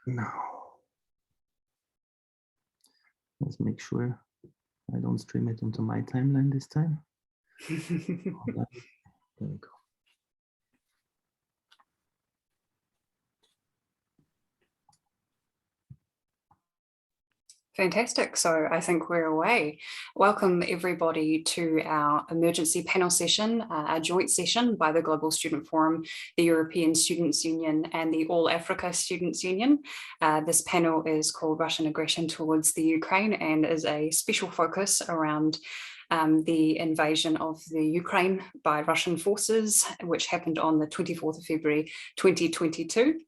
Now, let's make sure I don't stream it onto my timeline this time. Hold on. There we go. Fantastic. So I think we're away. Welcome everybody to our emergency panel session, a joint session by the Global Student Forum, the European Students' Union and the All Africa Students' Union. This panel is called Russian Aggression Towards the Ukraine and is a special focus around the invasion of the Ukraine by Russian forces, which happened on the 24th of February 2022.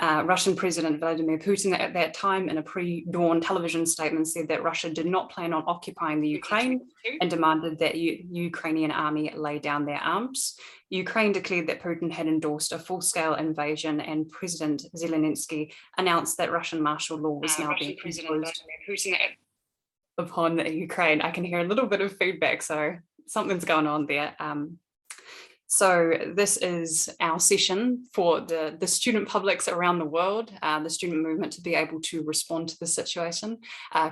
Russian President Vladimir Putin at that time in a pre-dawn television statement said that Russia did not plan on occupying the Ukraine and demanded that Ukrainian army lay down their arms. Ukraine declared that Putin had endorsed a full-scale invasion, and President Zelensky announced that Russian martial law was now being imposed upon Ukraine. I can hear a little bit of feedback, so something's going on there. So this is our session for the student publics around the world, the student movement to be able to respond to the situation.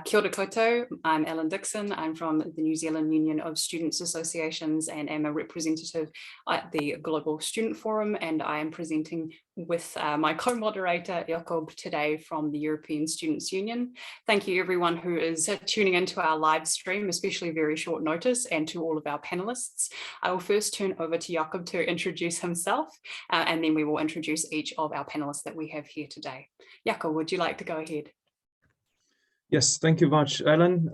Kia ora koutou, I'm Ellen Dixon. I'm from the New Zealand Union of Students Associations and am a representative at the Global Student Forum, and I am presenting with my co-moderator Jakob today from the European Students' Union. Thank you everyone who is tuning into our live stream, especially very short notice, and to all of our panelists. I will first turn over to Jakob to introduce himself, and then we will introduce each of our panelists that we have here today. Jakob, would you like to go ahead? Yes, thank you much, Ellen.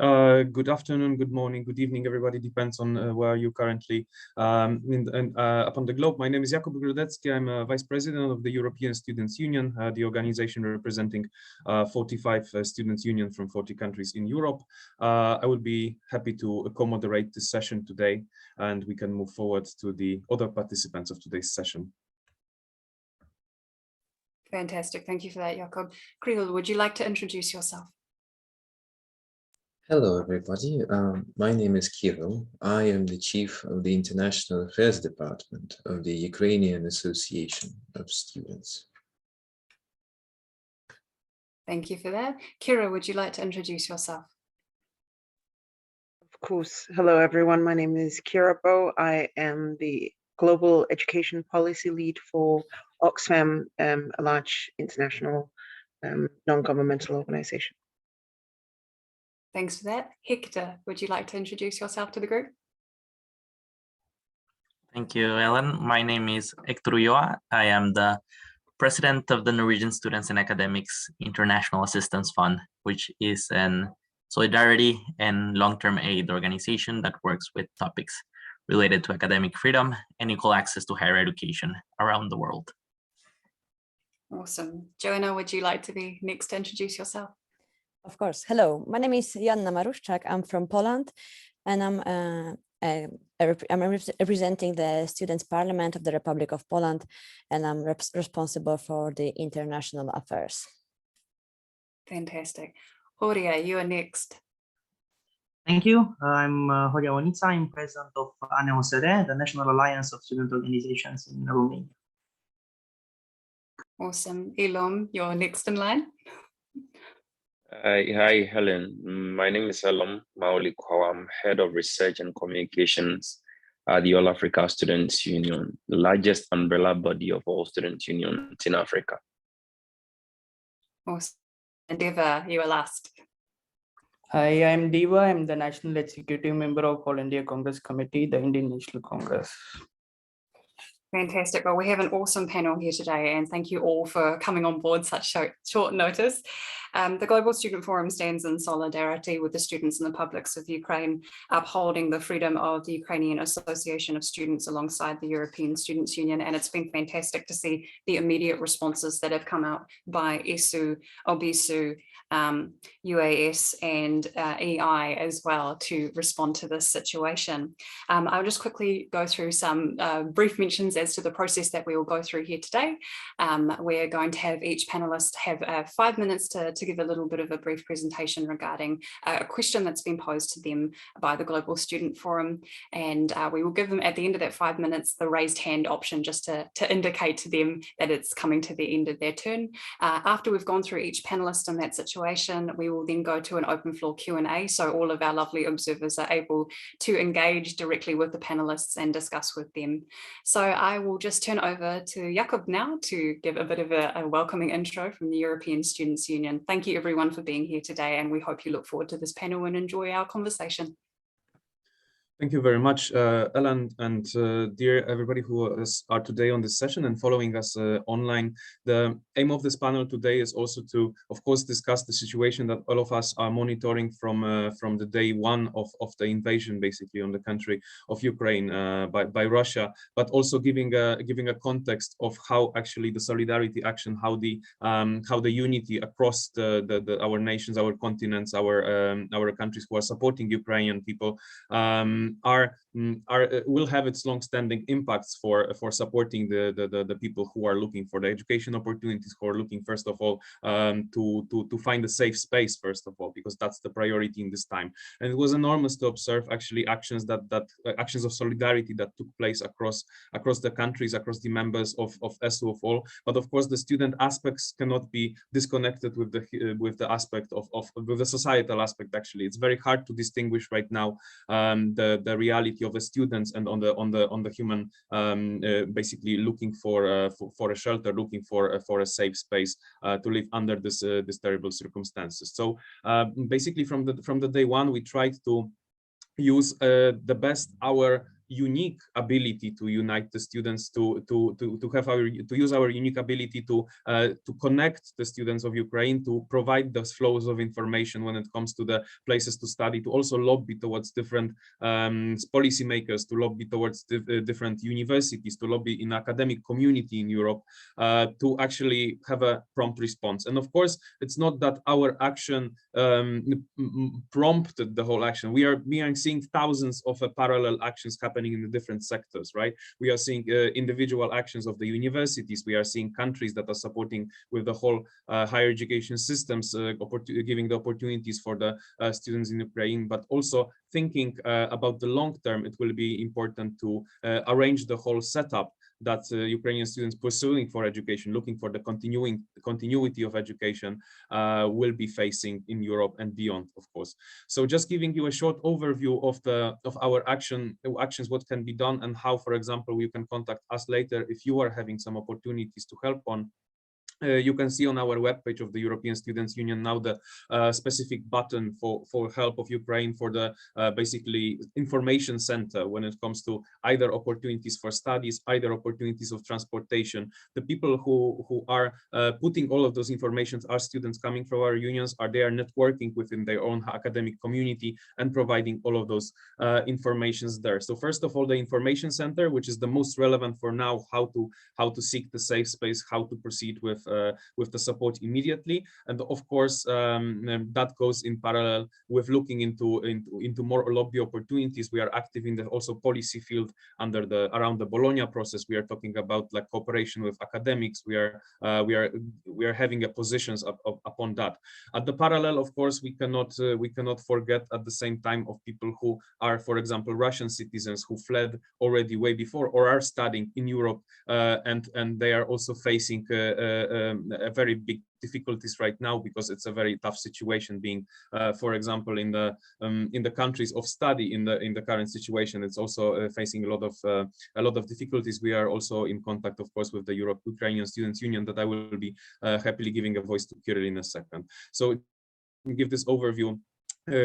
Good afternoon, good morning, good evening, everybody. Depends on where you currently upon the globe. My name is Jakub Grodecki. I'm a Vice President of the European Students' Union, the organization representing 45 students' unions from 40 countries in Europe. I will be happy to co-moderate this session today, and we can move forward to the other participants of today's session. Fantastic, thank you for that, Jakob. Kirill, would you like to introduce yourself? Hello, everybody. My name is Kirill. I am the Chief of the International Affairs Department of the Ukrainian Association of Students. Thank you for that. Kira, would you like to introduce yourself? Of course. Hello, everyone. My name is Kira Bo. I am the Global Education Policy Lead for Oxfam, a large international non-governmental organization. Thanks for that. Hector, would you like to introduce yourself to the group? Thank you, Ellen. My name is Hector Ulloa. I am the President of the Norwegian Students and Academics International Assistance Fund, which is an solidarity and long-term aid organization that works with topics related to academic freedom and equal access to higher education around the world. Awesome. Joanna, would you like to be next to introduce yourself? Of course. Hello, my name is Joanna Maruszczak. I'm from Poland, and I'm representing the Students' Parliament of the Republic of Poland, and I'm responsible for the international affairs. Fantastic. Horia, you are next. Thank you. I'm Horia Onica. I'm president of ANEOSR, the National Alliance of Student Organizations in Romania. Awesome. Ilom, you're next in line. Hi, Helen. My name is Elom Maulikwa. I'm Head of Research and Communications at the All Africa Students' Union, the largest umbrella body of all student unions in Africa. Awesome. And Deva, you are last. Hi, I'm Deva. I'm the National Executive Member of All India Congress Committee, the Indian National Congress. Fantastic. Well, we have an awesome panel here today, and thank you all for coming on board such short notice. The Global Student Forum stands in solidarity with the students and the publics of Ukraine, upholding the freedom of the Ukrainian Association of Students alongside the European Students' Union. And it's been fantastic to see the immediate responses that have come out by ESU, OBISU, UAS and EI as well to respond to this situation. I'll just quickly go through some brief mentions as to the process that we will go through here today. We're going to have each panelist have 5 minutes to give a little bit of a brief presentation regarding a question that's been posed to them by the Global Student Forum. And we will give them at the end of that 5 minutes the raised hand option just to indicate to them that it's coming to the end of their turn. After we've gone through each panelist in that situation, we will then go to an open floor Q&A, so all of our lovely observers are able to engage directly with the panelists and discuss with them. So I will just turn over to Jakub now to give a bit of a welcoming intro from the European Students' Union. Thank you everyone for being here today, and we hope you look forward to this panel and enjoy our conversation. Thank you very much, Ellen, and dear everybody who are today on this session and following us online. The aim of this panel today is also to, of course, discuss the situation that all of us are monitoring from the day one of the invasion, basically, on the country of Ukraine by Russia, but also giving a context of how actually the solidarity action, how the unity across our nations, our continents, our countries who are supporting Ukrainian people will have its long-standing impacts for supporting the people who are looking for the education opportunities, who are looking first of all to find a safe space, first of all, because that's the priority in this time. And it was enormous to observe actually actions actions of solidarity that took place across the countries, across the members of SUFO. But of course, the student aspects cannot be disconnected with the aspect of the societal aspect. Actually, it's very hard to distinguish right now the reality of the students and on the human basically looking for a shelter, looking for a safe space to live under this terrible circumstances. So basically from the day one, we tried to use the best our unique ability to unite the students, to use our unique ability to connect the students of Ukraine, to provide those flows of information when it comes to the places to study, to also lobby towards different policymakers, to lobby towards different universities, to lobby in academic community in Europe, to actually have a prompt response. And of course, it's not that our action prompted the whole action. We are seeing thousands of parallel actions happening in the different sectors, right? We are seeing individual actions of the universities. We are seeing countries that are supporting with the whole higher education systems, giving the opportunities for the students in Ukraine, but also thinking about the long term. It will be important to arrange the whole setup that Ukrainian students pursuing for education, looking for the continuity of education, will be facing in Europe and beyond, of course. So just giving you a short overview of our actions, what can be done, and how, for example, you can contact us later if you are having some opportunities to help on. You can see on our webpage of the European Students' Union now the specific button for help of Ukraine, for the basically information center when it comes to either opportunities for studies, either opportunities of transportation. The people who are putting all of those informations are students coming from our unions, they are networking within their own academic community and providing all of those informations there. So first of all, the information center, which is the most relevant for now, how to seek the safe space, how to proceed with the support immediately, and of course that goes in parallel with looking into more lobby opportunities. We are active in the also policy field around the Bologna process. We are talking about like cooperation with academics. We are having a positions upon that. At the parallel, of course, we cannot forget at the same time of people who are, for example, Russian citizens who fled already way before or are studying in Europe, and they are also facing a very big difficulties right now because it's a very tough situation being, for example, in the countries of study in the current situation. It's also facing a lot of difficulties. We are also in contact, of course, with the Ukrainian Students' Union that I will be happily giving a voice to Kirill in a second. So give this overview.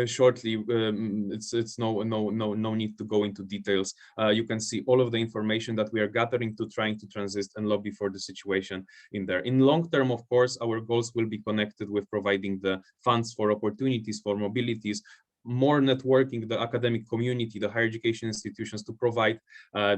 Shortly, it's no need to go into details. You can see all of the information that we are gathering to trying to transit and lobby for the situation in there. In long term, of course, our goals will be connected with providing the funds for opportunities, for mobilities, more networking the academic community, the higher education institutions to provide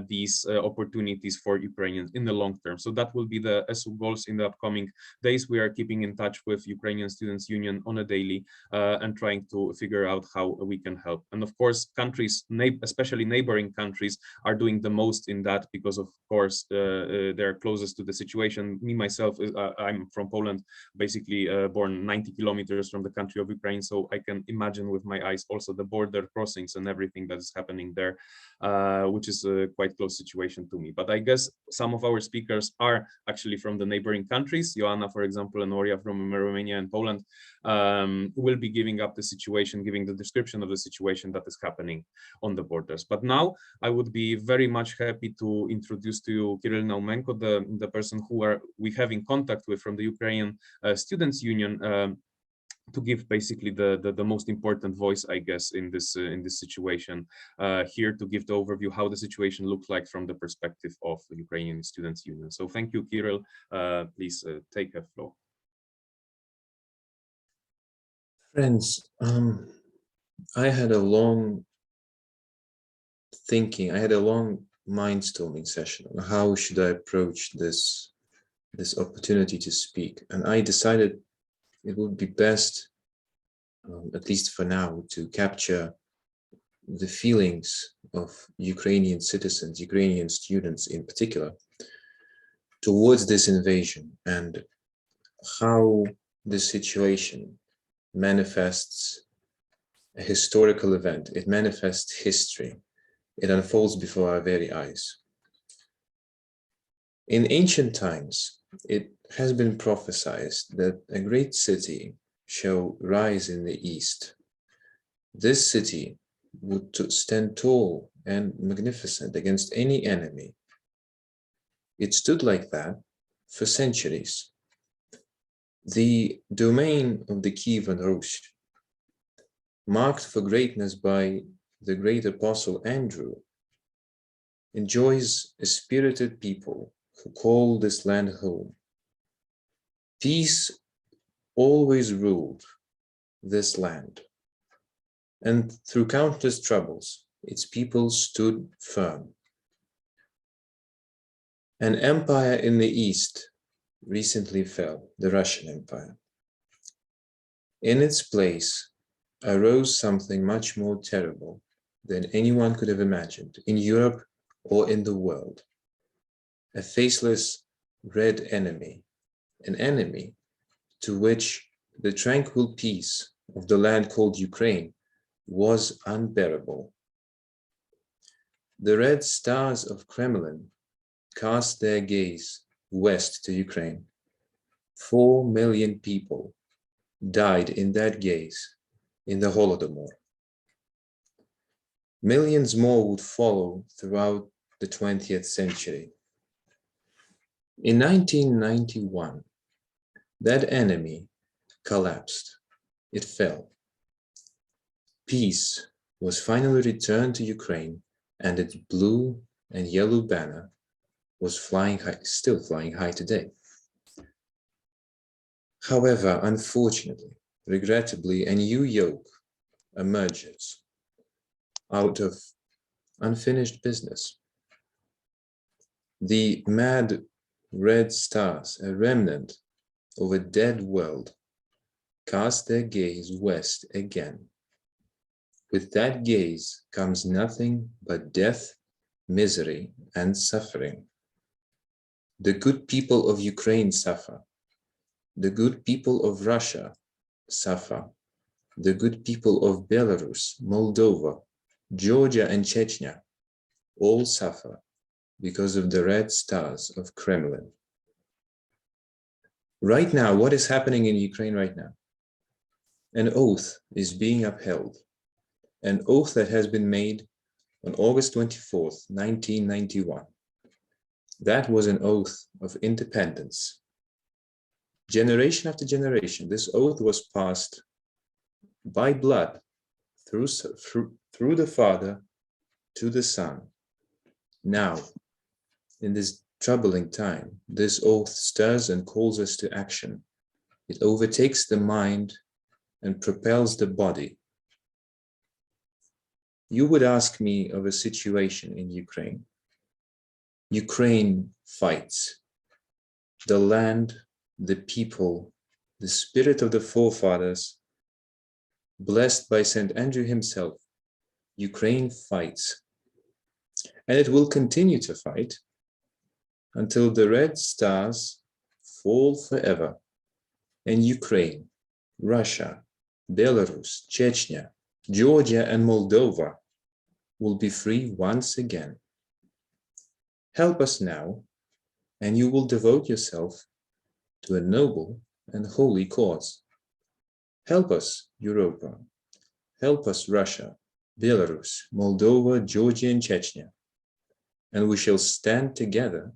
these opportunities for Ukrainians in the long term. So that will be the SU goals in the upcoming days. We are keeping in touch with Ukrainian Students' Union on a daily and trying to figure out how we can help. And of course, countries, especially neighboring countries, are doing the most in that because, of course, they're closest to the situation. Me, myself, I'm from Poland, basically born 90 kilometers from the country of Ukraine. So I can imagine with my eyes also the border crossings and everything that is happening there, which is a quite close situation to me. But I guess some of our speakers are actually from the neighboring countries. Joanna, for example, and Oria from Romania and Poland will be giving up the situation, giving the description of the situation that is happening on the borders. But now I would be very much happy to introduce to you Kirill Naumenko, the person who we have in contact with from the Ukrainian Students' Union, to give basically the most important voice, I guess, in this situation here, to give the overview how the situation looks like from the perspective of the Ukrainian Students' Union. So thank you, Kirill. Please take the floor. Friends, I had a long mindstorming session on how should I approach this opportunity to speak, and I decided it would be best, at least for now, to capture the feelings of Ukrainian citizens, Ukrainian students in particular, towards this invasion, and how this situation manifests a historical event. It manifests history. It unfolds before our very eyes. In ancient times, it has been prophesied that a great city shall rise in the east. This city would stand tall and magnificent against any enemy. It stood like that for centuries. The domain of the Kievan Rus, marked for greatness by the great apostle Andrew, enjoys a spirited people who call this land home. Peace always ruled this land, and through countless troubles, its people stood firm. An empire in the east recently fell, the Russian Empire. In its place arose something much more terrible than anyone could have imagined in Europe or in the world. A faceless red enemy, an enemy to which the tranquil peace of the land called Ukraine was unbearable. The red stars of Kremlin cast their gaze west to Ukraine. 4 million people died in that gaze in the Holodomor. Millions more would follow throughout the 20th century. In 1991, that enemy collapsed. It fell. Peace was finally returned to Ukraine, and its blue and yellow banner was flying high, still flying high today. However, unfortunately, regrettably, a new yoke emerges out of unfinished business. The mad red stars, a remnant of a dead world, cast their gaze west again. With that gaze comes nothing but death, misery, and suffering. The good people of Ukraine suffer. The good people of Russia suffer. The good people of Belarus, Moldova, Georgia, and Chechnya all suffer because of the red stars of Kremlin. Right now, what is happening in Ukraine right now? An oath is being upheld, an oath that has been made on August 24th, 1991. That was an oath of independence. Generation after generation, this oath was passed by blood through the Father to the Son. Now, in this troubling time, this oath stirs and calls us to action. It overtakes the mind and propels the body. you would ask me of a situation in Ukraine. Ukraine fights. The land, the people, the spirit of the forefathers, blessed by St. Andrew himself, Ukraine fights. And it will continue to fight until the red stars fall forever. And Ukraine, Russia, Belarus, Chechnya, Georgia, and Moldova will be free once again. Help us now, and you will devote yourself to a noble and holy cause. Help us, Europa. Help us, Russia, Belarus, Moldova, Georgia, and Chechnya. And we shall stand together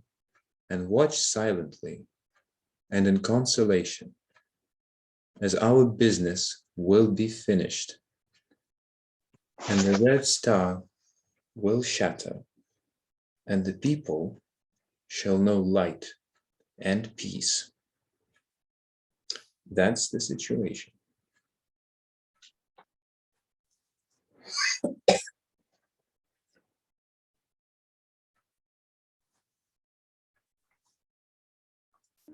and watch silently and in consolation as our business will be finished and the red star will shatter and the people shall know light and peace. That's the situation.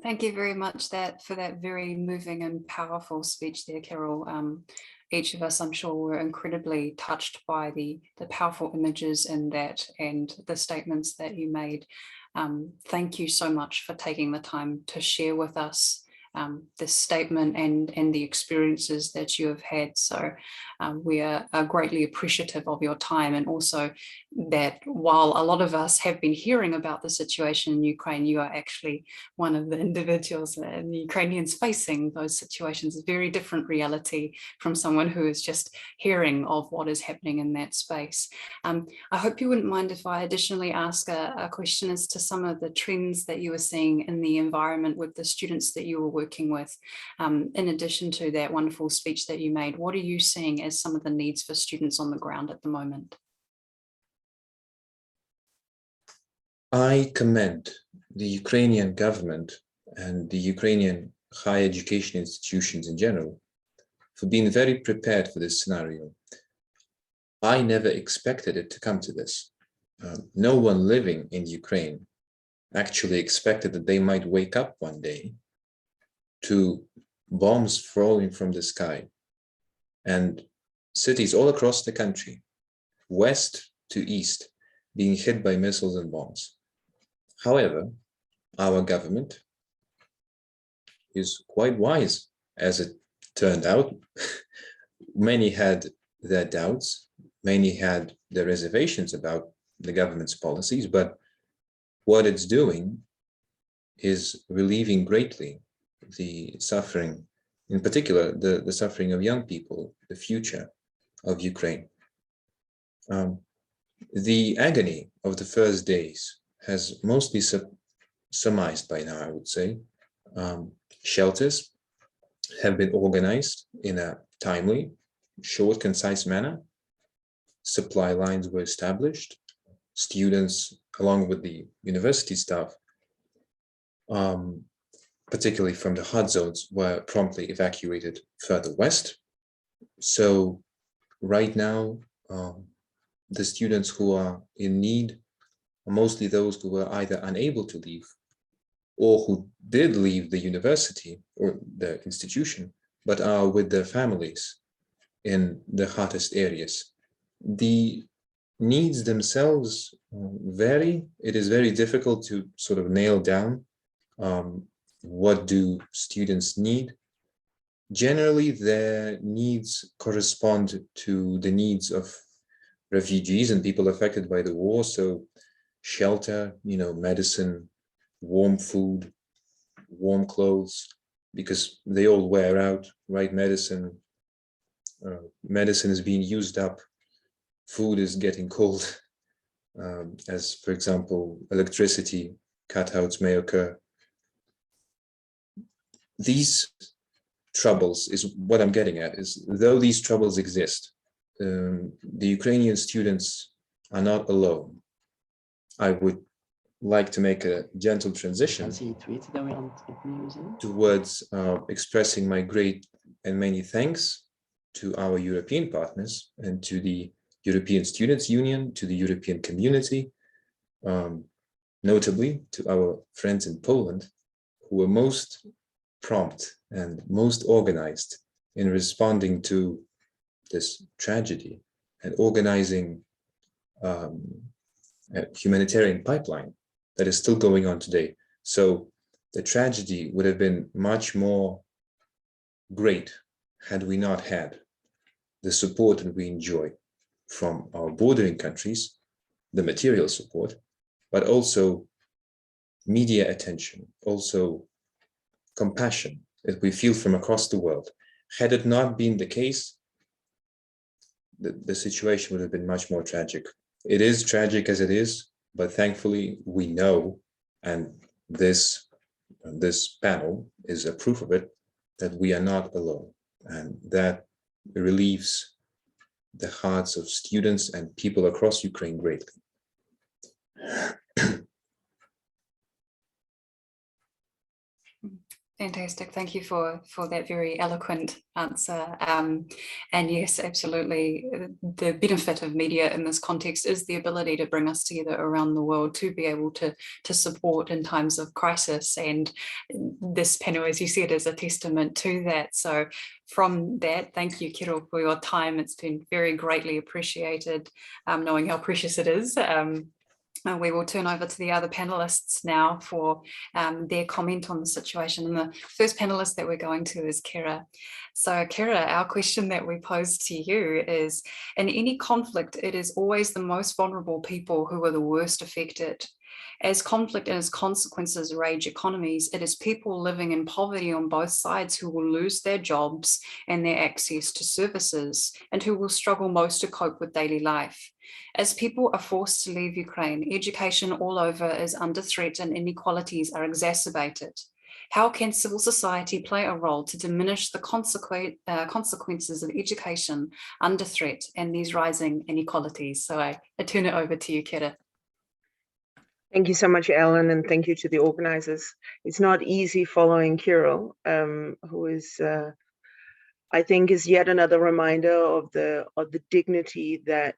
Thank you very much for that very moving and powerful speech there, Carol. Each of us, I'm sure, were incredibly touched by the powerful images in that and the statements that you made. Thank you so much for taking the time to share with us this statement and the experiences that you have had. So we are greatly appreciative of your time, and also that while a lot of us have been hearing about the situation in Ukraine, you are actually one of the individuals and the Ukrainians facing those situations. A very different reality from someone who is just hearing of what is happening in that space. I hope you wouldn't mind if I additionally ask a question as to some of the trends that you were seeing in the environment with the students that you were working with. In addition to that wonderful speech that you made, what are you seeing as some of the needs for students on the ground at the moment? I commend the Ukrainian government and the Ukrainian higher education institutions in general for being very prepared for this scenario. I never expected it to come to this. No one living in Ukraine actually expected that they might wake up one day to bombs falling from the sky and cities all across the country, west to east, being hit by missiles and bombs. However, our government is quite wise, as it turned out. Many had their doubts, many had their reservations about the government's policies, but what it's doing is relieving greatly the suffering, in particular, the suffering of young people, the future of Ukraine. The agony of the first days has mostly surmised by now, I would say. Shelters have been organized in a timely, short, concise manner. Supply lines were established. Students, along with the university staff, particularly from the hot zones, were promptly evacuated further west. So right now, the students who are in need are mostly those who were either unable to leave or who did leave the university or the institution, but are with their families in the hottest areas. The needs themselves vary. It is very difficult to sort of nail down what do students need. Generally, their needs correspond to the needs of refugees and people affected by the war. So shelter, medicine, warm food, warm clothes, because they all wear out, right? Medicine is being used up. Food is getting cold, as, for example, electricity cutouts may occur. These troubles is what I'm getting at, is though these troubles exist, the Ukrainian students are not alone. I would like to make a gentle transition towards expressing my great and many thanks to our European partners and to the European Students' Union, to the European community, notably to our friends in Poland, who were most prompt and most organized in responding to this tragedy and organizing a humanitarian pipeline that is still going on today. So the tragedy would have been much more great had we not had the support that we enjoy from our bordering countries, the material support, but also media attention, also compassion that we feel from across the world. Had it not been the case, the situation would have been much more tragic. It is tragic as it is, but thankfully we know, and this panel is a proof of it, that we are not alone, and that relieves the hearts of students and people across Ukraine greatly. Fantastic. Thank you for that very eloquent answer. And yes, absolutely. The benefit of media in this context is the ability to bring us together around the world to be able to support in times of crisis. And this panel, as you said, is a testament to that. So from that, thank you, Kiro, for your time. It's been very greatly appreciated, knowing how precious it is. We will turn over to the other panelists now for their comment on the situation. And the first panelist that we're going to is Kira. So Kira, our question that we pose to you is, in any conflict, it is always the most vulnerable people who are the worst affected. As conflict and its consequences rage economies, it is people living in poverty on both sides who will lose their jobs and their access to services, and who will struggle most to cope with daily life. As people are forced to leave Ukraine, education all over is under threat and inequalities are exacerbated. How can civil society play a role to diminish the consequences of education under threat and these rising inequalities? So I turn it over to you, Kira. Thank you so much, Ellen, and thank you to the organizers. It's not easy following Kirill, who is, I think, is yet another reminder of the dignity that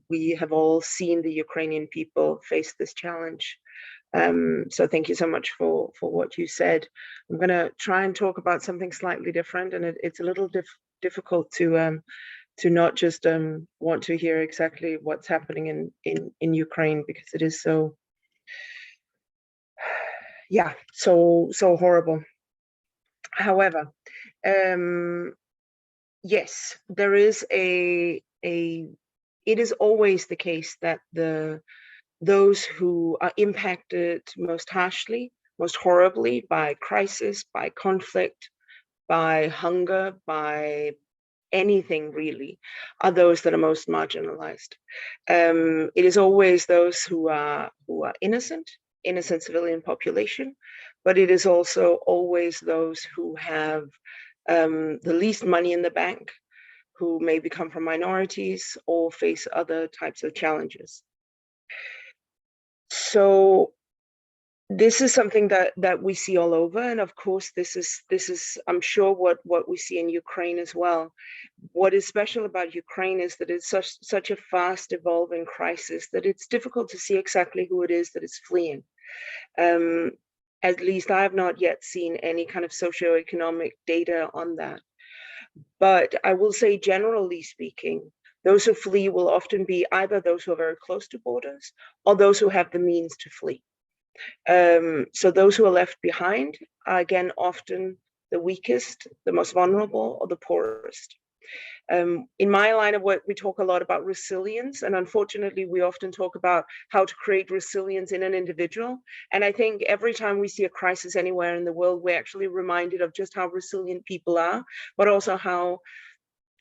we have all seen the Ukrainian people face this challenge. So thank you so much for what you said. I'm going to try and talk about something slightly different, and it's a little difficult to not just want to hear exactly what's happening in Ukraine, because it is so. Yeah, so horrible. However, yes, there is it is always the case that those who are impacted most harshly, most horribly by crisis, by conflict, by hunger, by anything really, are those that are most marginalized. It is always those who are innocent civilian population, but it is also always those who have the least money in the bank, who maybe come from minorities or face other types of challenges. So this is something that we see all over, and of course this is I'm sure what we see in Ukraine as well. What is special about Ukraine is that it's such a fast evolving crisis that it's difficult to see exactly who it is that is fleeing. At least I have not yet seen any kind of socioeconomic data on that. But I will say, generally speaking, those who flee will often be either those who are very close to borders or those who have the means to flee. So those who are left behind are, again, often the weakest, the most vulnerable, or the poorest. In my line of work, we talk a lot about resilience, and unfortunately, we often talk about how to create resilience in an individual. And I think every time we see a crisis anywhere in the world, we're actually reminded of just how resilient people are, but also how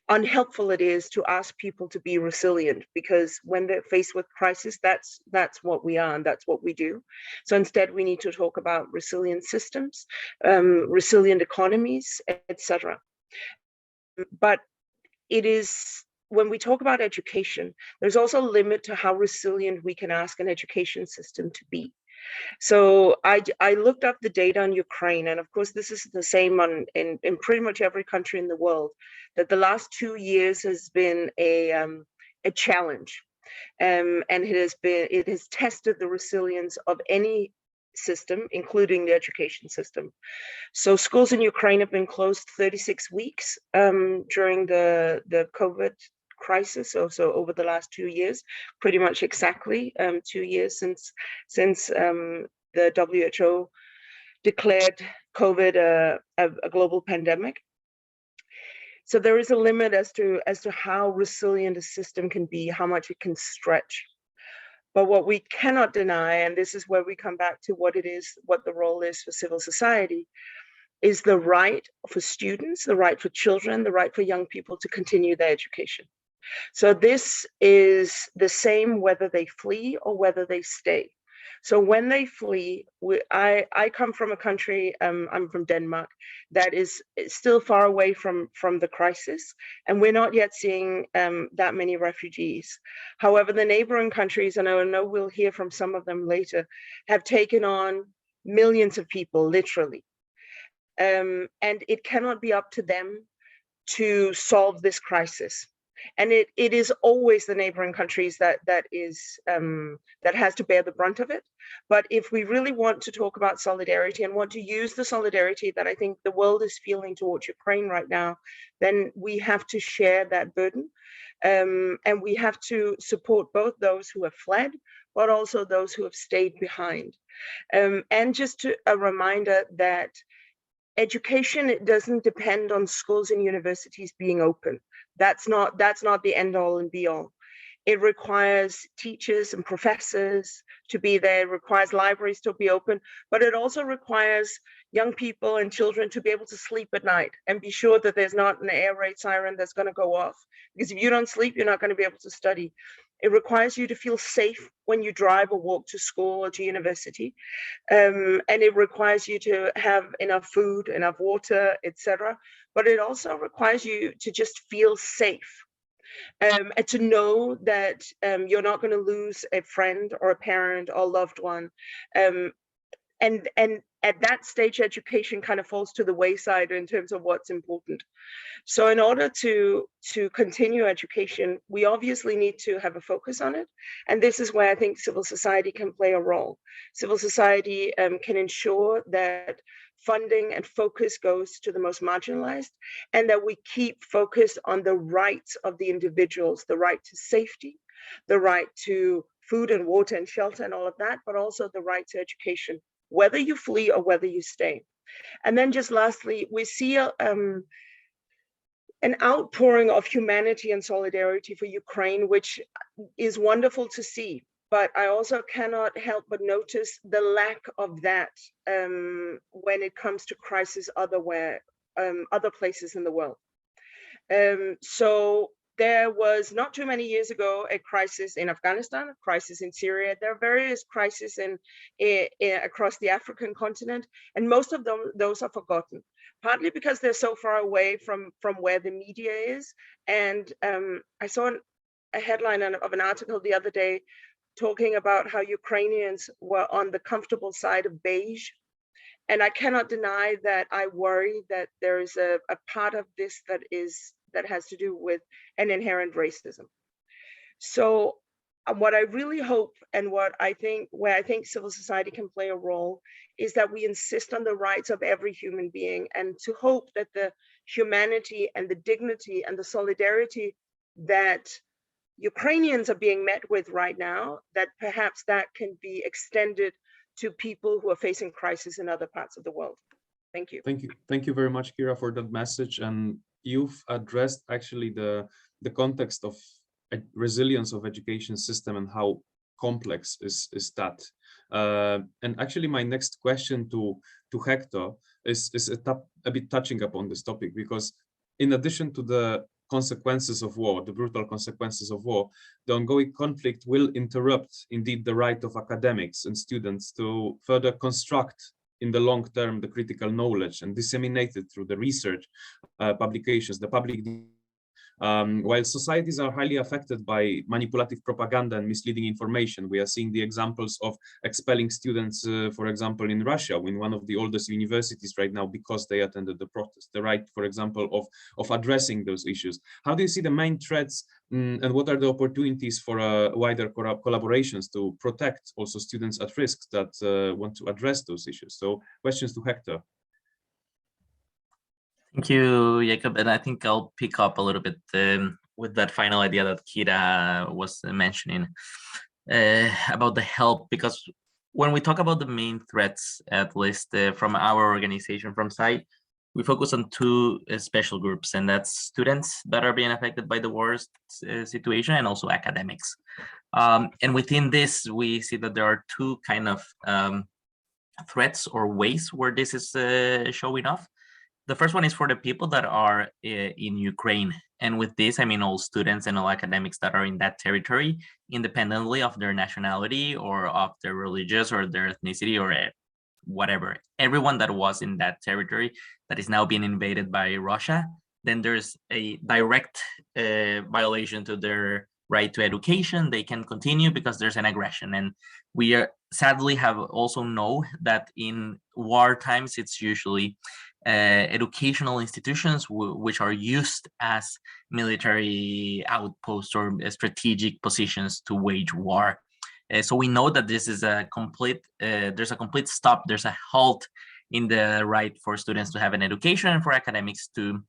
unhelpful it is to ask people to be resilient, because when they're faced with crisis, that's what we are and that's what we do. So instead, we need to talk about resilient systems, resilient economies, etc. But it is, when we talk about education, there's also a limit to how resilient we can ask an education system to be. So I looked up the data on Ukraine, and of course this is the same in pretty much every country in the world, that the last 2 years has been a a challenge. And it has tested the resilience of any system, including the education system. So schools in Ukraine have been closed 36 weeks during the COVID crisis, so over the last 2 years, pretty much exactly 2 years since the WHO declared COVID a global pandemic. So there is a limit as to how resilient a system can be, how much it can stretch. But what we cannot deny, and this is where we come back to what the role is for civil society, is the right for students, the right for children, the right for young people to continue their education. So this is the same whether they flee or whether they stay. So when they flee, I come from a country, I'm from Denmark, that is still far away from the crisis, and we're not yet seeing that many refugees. However, the neighboring countries, and I know we'll hear from some of them later, have taken on millions of people, literally. And it cannot be up to them to solve this crisis. And it is always the neighboring countries that has to bear the brunt of it. But if we really want to talk about solidarity and want to use the solidarity that I think the world is feeling towards Ukraine right now, then we have to share that burden. And we have to support both those who have fled, but also those who have stayed behind. And just a reminder that education, it doesn't depend on schools and universities being open. That's not the end all and be all. It requires teachers and professors to be there, it requires libraries to be open, but it also requires young people and children to be able to sleep at night and be sure that there's not an air raid siren that's going to go off. Because if you don't sleep, you're not going to be able to study. It requires you to feel safe when you drive or walk to school or to university. And it requires you to have enough food, enough water, etc. But it also requires you to just feel safe. And to know that you're not going to lose a friend or a parent or loved one. And at that stage, education kind of falls to the wayside in terms of what's important. So in order to continue education, we obviously need to have a focus on it. And this is where I think civil society can play a role. Civil society can ensure that funding and focus goes to the most marginalized, and that we keep focused on the rights of the individuals, the right to safety, the right to food and water and shelter and all of that, but also the right to education, whether you flee or whether you stay. And then just lastly, we see an outpouring of humanity and solidarity for Ukraine, which is wonderful to see. But I also cannot help but notice the lack of that when it comes to crisis other places in the world. So there was not too many years ago a crisis in Afghanistan, a crisis in Syria. There are various crises across the African continent, and most of those are forgotten, partly because they're so far away from where the media is. And I saw a headline of an article the other day talking about how Ukrainians were on the comfortable side of beige. And I cannot deny that I worry that there is a part of this that has to do with an inherent racism. So what I really hope, and where I think civil society can play a role, is that we insist on the rights of every human being, and to hope that the humanity and the dignity and the solidarity that Ukrainians are being met with right now, that perhaps that can be extended to people who are facing crisis in other parts of the world. Thank you. Thank you very much, Kira, for that message. And you've addressed actually the context of resilience of education system and how complex is that. And actually, my next question to Hector is a bit touching upon this topic, because in addition to the consequences of war, the brutal consequences of war, the ongoing conflict will interrupt indeed the right of academics and students to further construct in the long term the critical knowledge and disseminate it through the research, publications, the public, While societies are highly affected by manipulative propaganda and misleading information, we are seeing the examples of expelling students, for example, in Russia, in one of the oldest universities right now, because they attended the protest. The right, for example, of addressing those issues. How do you see the main threats, and what are the opportunities for wider collaborations to protect also students at risk that want to address those issues? So questions to Hector. Thank you, Jacob. And I think I'll pick up a little bit with that final idea that Kira was mentioning about the help, because when we talk about the main threats, at least from our organization, from SITE, we focus on two special groups, and that's students that are being affected by the war situation and also academics. And within this, we see that there are two kind of threats or ways where this is showing off. The first one is for the people that are in Ukraine. And with this, I mean all students and all academics that are in that territory, independently of their nationality or of their religious or their ethnicity or whatever. Everyone that was in that territory that is now being invaded by Russia, then there's a direct violation to their right to education. They can continue because there's an aggression. And we sadly have also know that in war times, it's usually educational institutions which are used as military outposts or strategic positions to wage war. So we know that this is a complete, there's a complete stop, there's a halt in the right for students to have an education and for academics to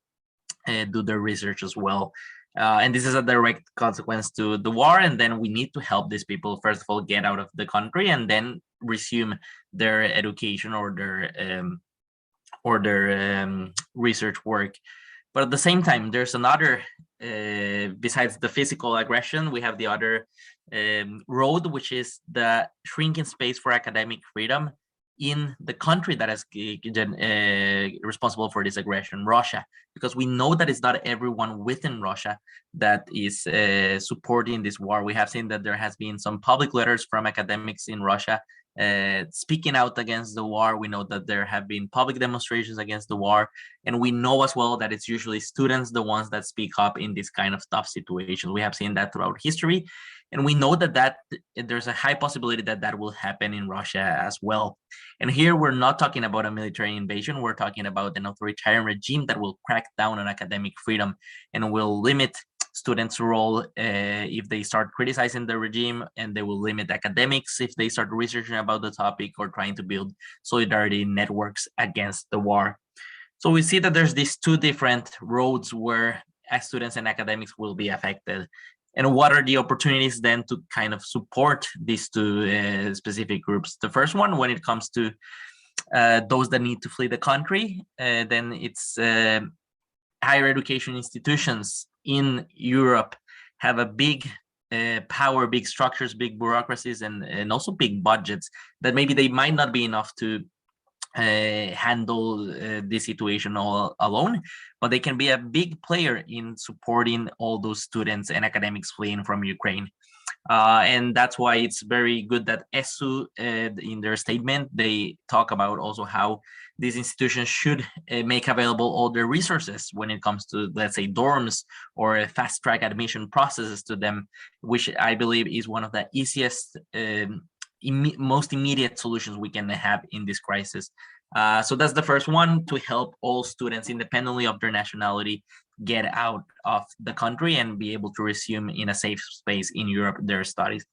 do their research as well. And this is a direct consequence to the war, and then we need to help these people, first of all, get out of the country and then resume their education or their research work. But at the same time, there's another, besides the physical aggression, we have the other road, which is the shrinking space for academic freedom in the country that is responsible for this aggression, Russia, because we know that it's not everyone within Russia that is supporting this war. We have seen that there has been some public letters from academics in Russia speaking out against the war. We know that there have been public demonstrations against the war, and we know as well that it's usually students the ones that speak up in this kind of tough situations. We have seen that throughout history, and we know that there's a high possibility that that will happen in Russia as well. And here we're not talking about a military invasion, we're talking about an authoritarian regime that will crack down on academic freedom and will limit students' role if they start criticizing the regime, and they will limit academics if they start researching about the topic or trying to build solidarity networks against the war. So we see that there's these two different roads where students and academics will be affected. And what are the opportunities then to kind of support these two specific groups? The first one, when it comes to those that need to flee the country, then it's higher education institutions in Europe have a big power, big structures, big bureaucracies, and also big budgets that maybe they might not be enough to handle this situation all alone, but they can be a big player in supporting all those students and academics fleeing from Ukraine. And that's why it's very good that ESU, in their statement, they talk about also how these institutions should make available all their resources when it comes to, let's say, dorms or fast-track admission processes to them, which I believe is one of the easiest, most immediate solutions we can have in this crisis. So that's the first one, to help all students, independently of their nationality, get out of the country and be able to resume in a safe space in Europe their studies.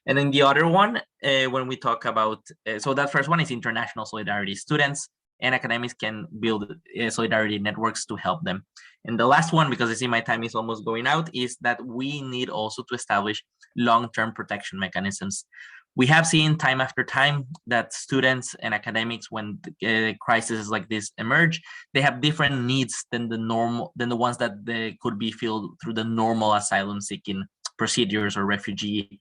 And then the other one, when we talk about, so that first one is international solidarity. Students and academics can build solidarity networks to help them. And the last one, because I see my time is almost going out, is that we need also to establish long-term protection mechanisms. We have seen time after time that students and academics, when crises like this emerge, they have different needs than the ones that they could be filled through the normal asylum-seeking procedures or refugee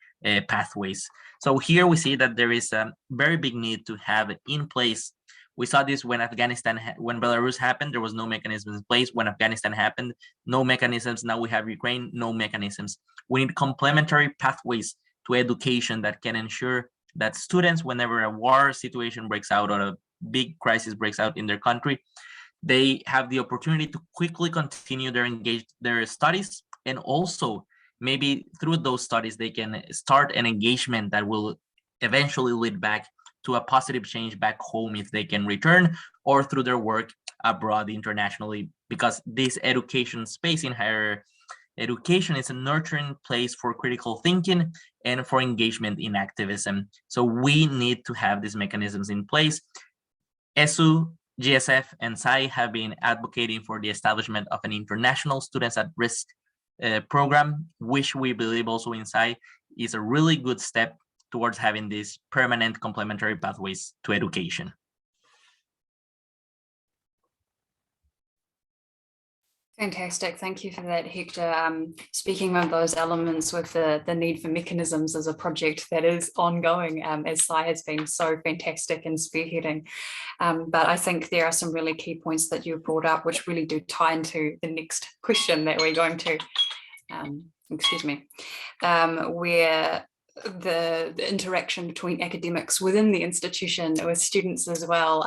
pathways. So here we see that there is a very big need to have in place. We saw this when when Belarus happened, there was no mechanisms in place. When Afghanistan happened, no mechanisms. Now we have Ukraine, no mechanisms. We need complementary pathways to education that can ensure that students, whenever a war situation breaks out or a big crisis breaks out in their country, they have the opportunity to quickly continue their studies, and also maybe through those studies they can start an engagement that will eventually lead back to a positive change back home if they can return, or through their work abroad internationally, because this education space in higher education is a nurturing place for critical thinking and for engagement in activism. So we need to have these mechanisms in place. ESU, GSF, and SAI have been advocating for the establishment of an international students at risk program, which we believe also in SAI is a really good step towards having these permanent complementary pathways to education. Fantastic. Thank you for that, Hector. Speaking of those elements with the need for mechanisms as a project that is ongoing, as SAI has been so fantastic in spearheading. But I think there are some really key points that you've brought up, which really do tie into the next question that we're going to, where the interaction between academics within the institution with students as well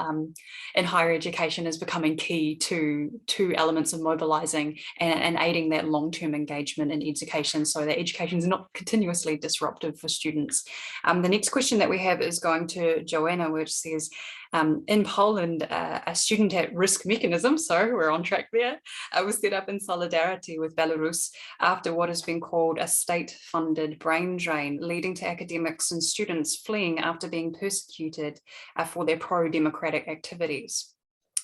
in higher education is becoming key to elements of mobilizing and aiding that long-term engagement in education, so that education is not continuously disruptive for students. The next question that we have is going to Joanna, which says, in Poland, a student at risk mechanism, so we're on track there, was set up in solidarity with Belarus after what has been called a state-funded brain drain, leading to academics and students fleeing after being persecuted for their pro-democratic activities.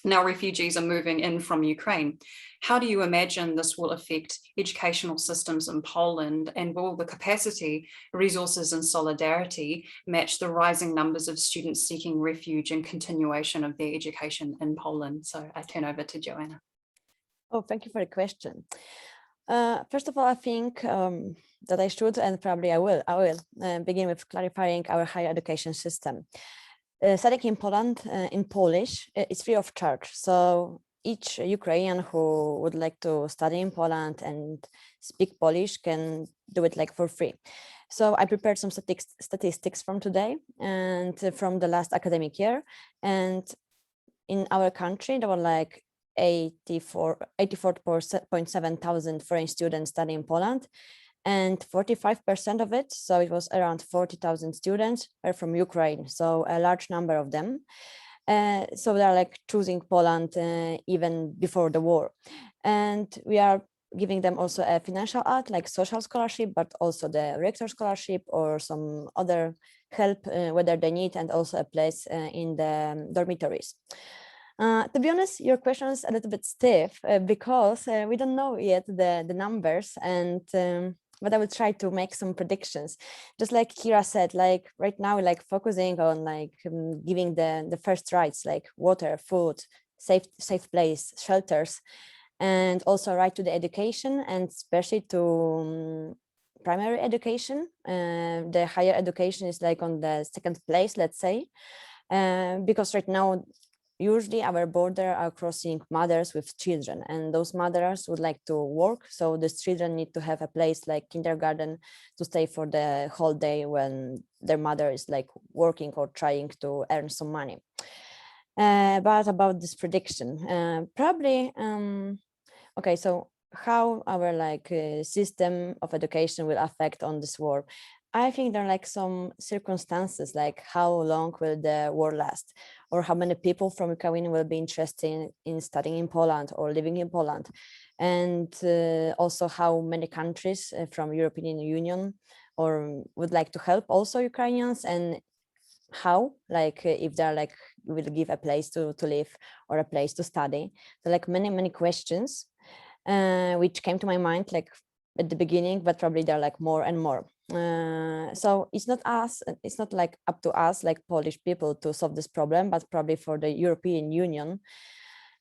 Now refugees are moving in from Ukraine. How do you imagine this will affect educational systems in Poland, and will the capacity, resources and solidarity match the rising numbers of students seeking refuge and continuation of their education in Poland? So I turn over to Joanna. Oh, thank you for the question. First of all, I think that I should, and probably I will begin with clarifying our higher education system. Studying in Poland in Polish is free of charge. So each Ukrainian who would like to study in Poland and speak Polish can do it like for free. So I prepared some statistics from today and from the last academic year. And in our country, there were like 84.7 thousand foreign students studying in Poland, and 45% of it, so it was around 40,000 students, are from Ukraine, so a large number of them. So they're like choosing Poland even before the war. And we are giving them also a financial aid, like social scholarship, but also the rector scholarship or some other help whether they need, and also a place in the dormitories. To be honest, your question is a little bit stiff because we don't know yet the numbers, and but I will try to make some predictions. Just like Kira said, like right now we're like focusing on like giving the first rights, like water, food, safe place, shelters, and also right to the education, and especially to primary education. The higher education is like on the second place, let's say, because right now usually our border are crossing mothers with children, and those mothers would like to work. So these children need to have a place like kindergarten to stay for the whole day when their mother is like working or trying to earn some money. But about this prediction, probably, okay, so how our like system of education will affect on this war? I think there are like some circumstances, like how long will the war last, or how many people from Ukraine will be interested in studying in Poland or living in Poland, and also how many countries from European Union or would like to help also Ukrainians, and how, like if they're like will give a place to live or a place to study. So like many questions which came to my mind like at the beginning, but probably there are like more and more. So it's not like up to us like Polish people to solve this problem, but probably for the European Union.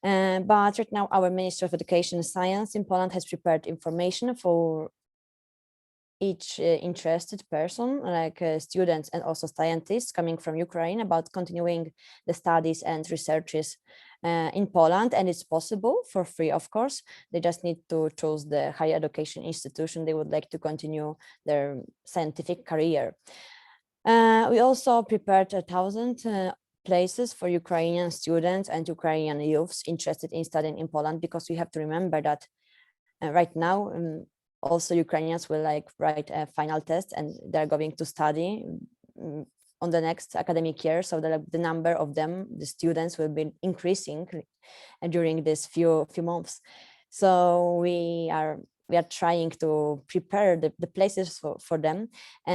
But right now our Ministry of Education and Science in Poland has prepared information for each interested person, like students and also scientists coming from Ukraine, about continuing the studies and researches in Poland. And it's possible for free, of course. They just need to choose the higher education institution they would like to continue their scientific career. We also prepared 1,000 places for Ukrainian students and Ukrainian youths interested in studying in Poland, because we have to remember that right now also Ukrainians will like write a final test and they're going to study on the next academic year. So the number of them, the students, will be increasing during this few months. So we are trying to prepare the places for them.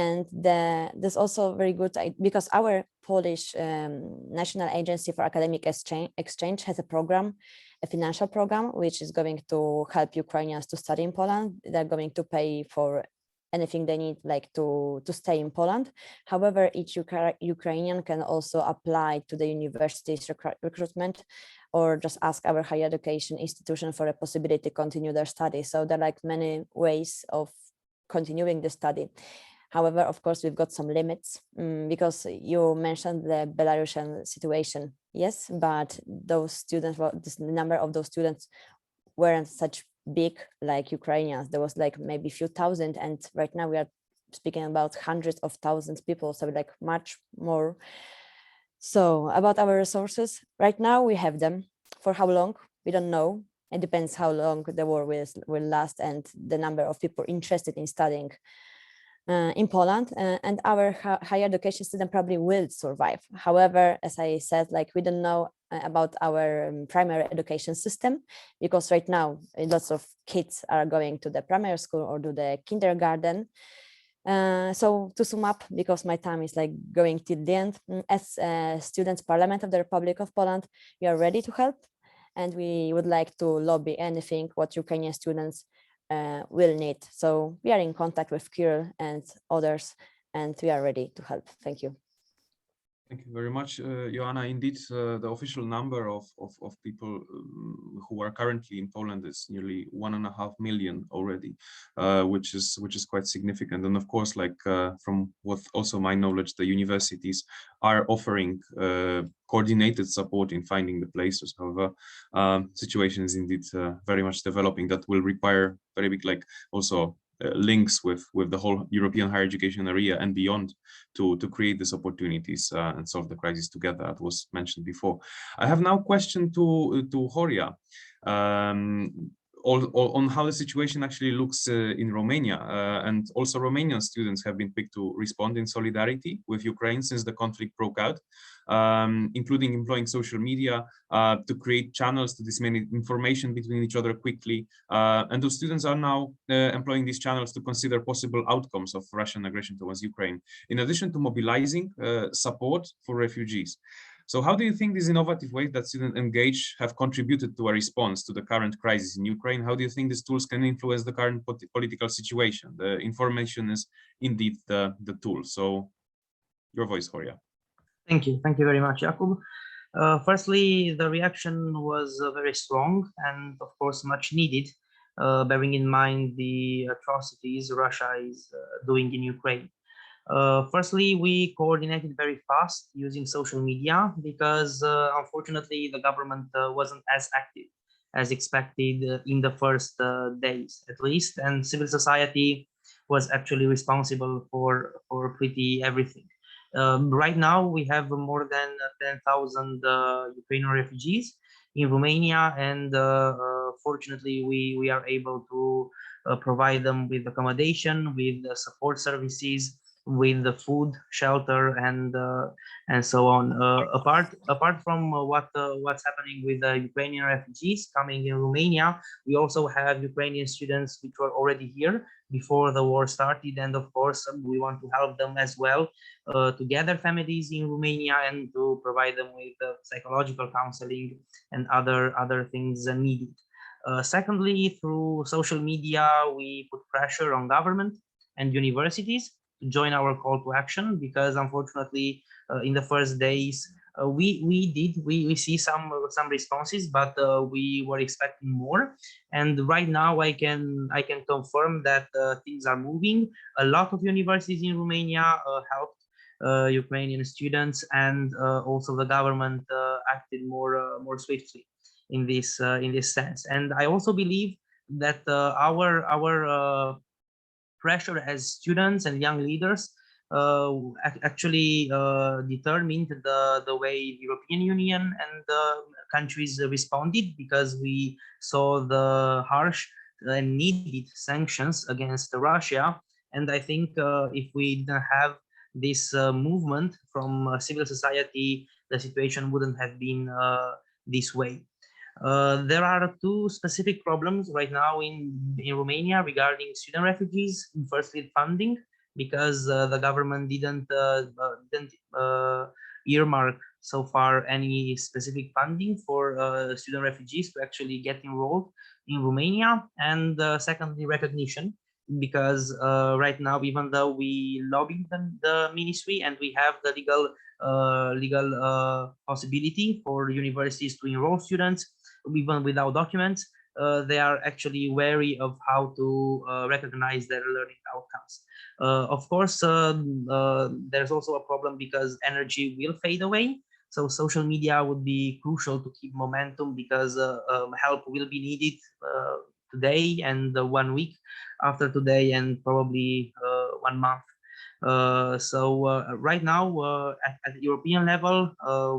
And there's also very good, because our Polish National Agency for Academic Exchange has a program, a financial program, which is going to help Ukrainians to study in Poland. They're going to pay for anything they need, like to stay in Poland. However, each Ukrainian can also apply to the university's recruitment, or just ask our higher education institution for a possibility to continue their study. So there are like many ways of continuing the study. However, of course, we've got some limits because you mentioned the Belarusian situation. Yes, but those students, well, the number of those students weren't such big like Ukrainians. There was like maybe a few thousand, and right now we are speaking about hundreds of thousands of people, so like much more. So about our resources, right now we have them. For how long? We don't know. It depends how long the war will last and the number of people interested in studying in Poland, and our higher education system probably will survive. However, as I said, like we don't know about our primary education system, because right now lots of kids are going to the primary school or to the kindergarten. So to sum up, because my time is like going till the end, as Students' Parliament of the Republic of Poland, we are ready to help, and we would like to lobby anything what Ukrainian students will need. So we are in contact with Kirill and others, and we are ready to help. Thank you. Thank you very much, Joanna. Indeed, the official number of people who are currently in Poland is nearly 1.5 million already, which is quite significant. And of course, like from what also my knowledge, the universities are offering coordinated support in finding the places. However, situation is indeed very much developing. That will require very big, like also links with the whole European higher education area and beyond to create these opportunities and solve the crisis together, as was mentioned before. I have now a question to Horia on how the situation actually looks in Romania, and also Romanian students have been quick to respond in solidarity with Ukraine since the conflict broke out, including employing social media to create channels to disseminate information between each other quickly. And those students are now employing these channels to consider possible outcomes of Russian aggression towards Ukraine, in addition to mobilizing support for refugees. So how do you think these innovative ways that students engage have contributed to a response to the current crisis in Ukraine? How do you think these tools can influence the current political situation? The information is indeed the tool. So your voice, Horia. Thank you very much, Jakub. Firstly, the reaction was very strong and of course much needed, bearing in mind the atrocities Russia is doing in Ukraine. Firstly, we coordinated very fast using social media because unfortunately the government wasn't as active as expected in the first days at least, and civil society was actually responsible for pretty everything. Right now we have more than 10,000 Ukrainian refugees in Romania, and fortunately we are able to provide them with accommodation, with support services, with the food, shelter, and so on. Apart from what's happening with the Ukrainian refugees coming in Romania, we also have Ukrainian students which were already here before the war started, and of course we want to help them as well to gather families in Romania and to provide them with psychological counseling and other things needed. Secondly, through social media, we put pressure on government and universities to join our call to action, because unfortunately in the first days we see some responses, but we were expecting more. And right now I can confirm that things are moving. A lot of universities in Romania helped Ukrainian students, and also the government acted more swiftly in this sense. And I also believe that our pressure as students and young leaders actually determined the way the European Union and the countries responded, because we saw the harsh and needed sanctions against Russia. And I think if we didn't have this movement from civil society, the situation wouldn't have been this way. There are two specific problems right now in Romania regarding student refugees. Firstly, funding, because the government didn't earmark so far any specific funding for student refugees to actually get enrolled in Romania. And secondly, recognition, because right now, even though we lobbied the ministry and we have the legal possibility for universities to enroll students, even without documents, they are actually wary of how to recognize their learning outcomes. Of course, there's also a problem because energy will fade away. So social media would be crucial to keep momentum, because help will be needed today and 1 week after today, and probably 1 month. Right now, at the European level,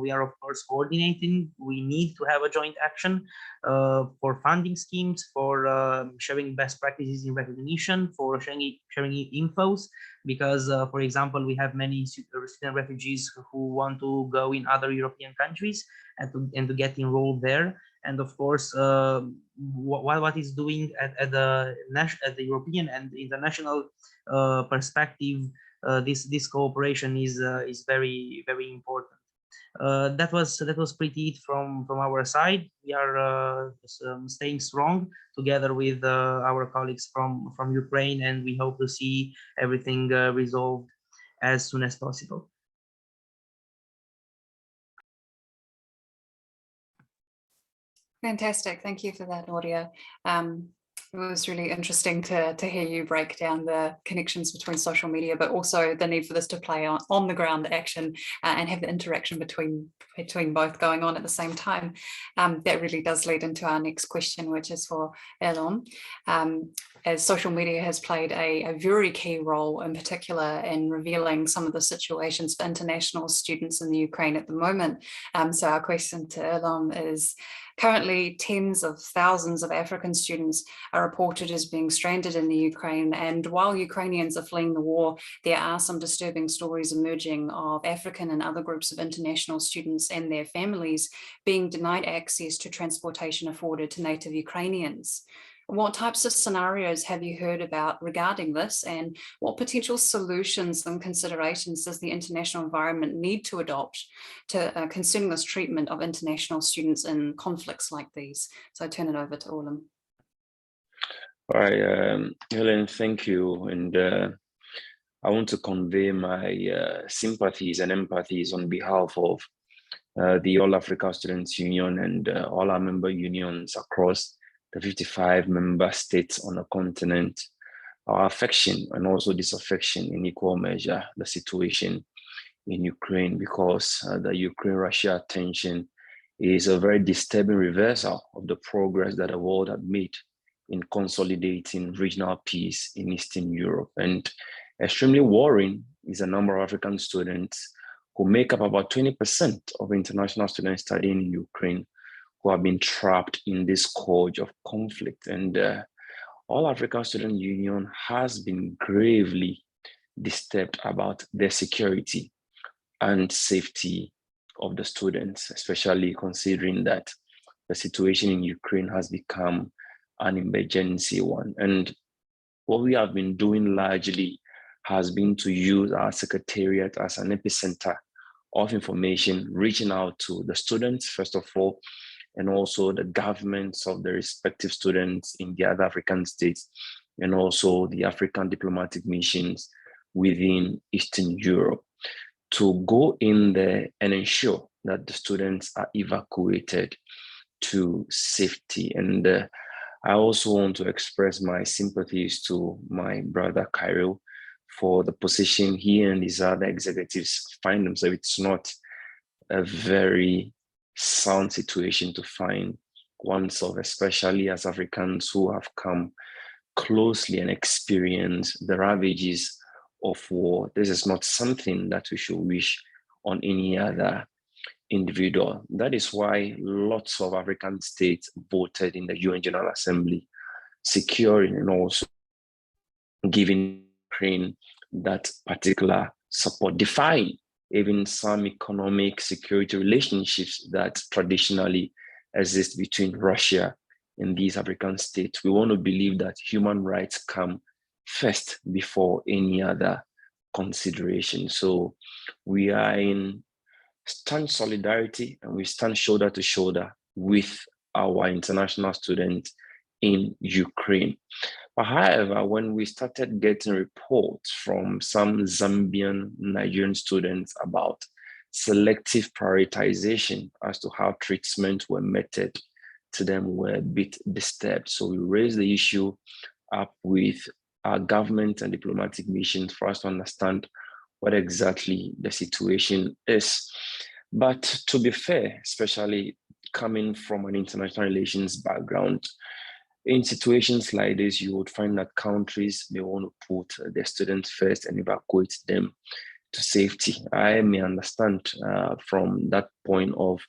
we are of course coordinating. We need to have a joint action for funding schemes, for sharing best practices in recognition, for sharing infos, because for example, we have many student refugees who want to go in other European countries and to get enrolled there. And of course, what is doing at the European and international perspective, this cooperation is very, very important. That was pretty it from our side. We are staying strong together with our colleagues from Ukraine, and we hope to see everything resolved as soon as possible. Fantastic. Thank you for that, Audia. It was really interesting to hear you break down the connections between social media, but also the need for this to play on the ground action and have the interaction between both going on at the same time. That really does lead into our next question, which is for Elon. As social media has played a very key role, in particular in revealing some of the situations for international students in the Ukraine at the moment. So our question to Elon is, currently, tens of thousands of African students are reported as being stranded in the Ukraine. And while Ukrainians are fleeing the war, there are some disturbing stories emerging of African and other groups of international students and their families being denied access to transportation afforded to native Ukrainians. What types of scenarios have you heard about regarding this, and what potential solutions and considerations does the international environment need to adopt to concerning this treatment of international students in conflicts like these? So I turn it over to Orlem. All right, Helen, thank you. And I want to convey my sympathies and empathies on behalf of the All Africa Students Union and all our member unions across the 55 member states on the continent. Our affection and also disaffection in equal measure, the situation in Ukraine, because the Ukraine-Russia tension is a very disturbing reversal of the progress that the world had made in consolidating regional peace in Eastern Europe. And extremely worrying is the number of African students who make up about 20% of international students studying in Ukraine, who have been trapped in this scourge of conflict. And All African Student Union has been gravely disturbed about their security and safety of the students, especially considering that the situation in Ukraine has become an emergency one. And what we have been doing largely has been to use our secretariat as an epicenter of information, reaching out to the students, first of all, and also the governments of the respective students in the other African states, and also the African diplomatic missions within Eastern Europe, to go in there and ensure that the students are evacuated to safety. And I also want to express my sympathies to my brother Kyril for the position he and his other executives find themselves. It's not a very sound situation to find oneself, especially as Africans who have come closely and experienced the ravages of war. This is not something that we should wish on any other individual. That is why lots of African states voted in the UN General Assembly, securing and also giving Ukraine that particular support, defying even some economic security relationships that traditionally exist between Russia and these African states. We want to believe that human rights come first before any other consideration. So we are in stand solidarity and we stand shoulder to shoulder with our international students in Ukraine. But however, when we started getting reports from some Zambian Nigerian students about selective prioritization as to how treatment were meted to them, were a bit disturbed. So we raised the issue up with our government and diplomatic missions for us to understand what exactly the situation is. But to be fair, especially coming from an international relations background, in situations like this, you would find that countries, they want to put their students first and evacuate them to safety. I may understand from that point of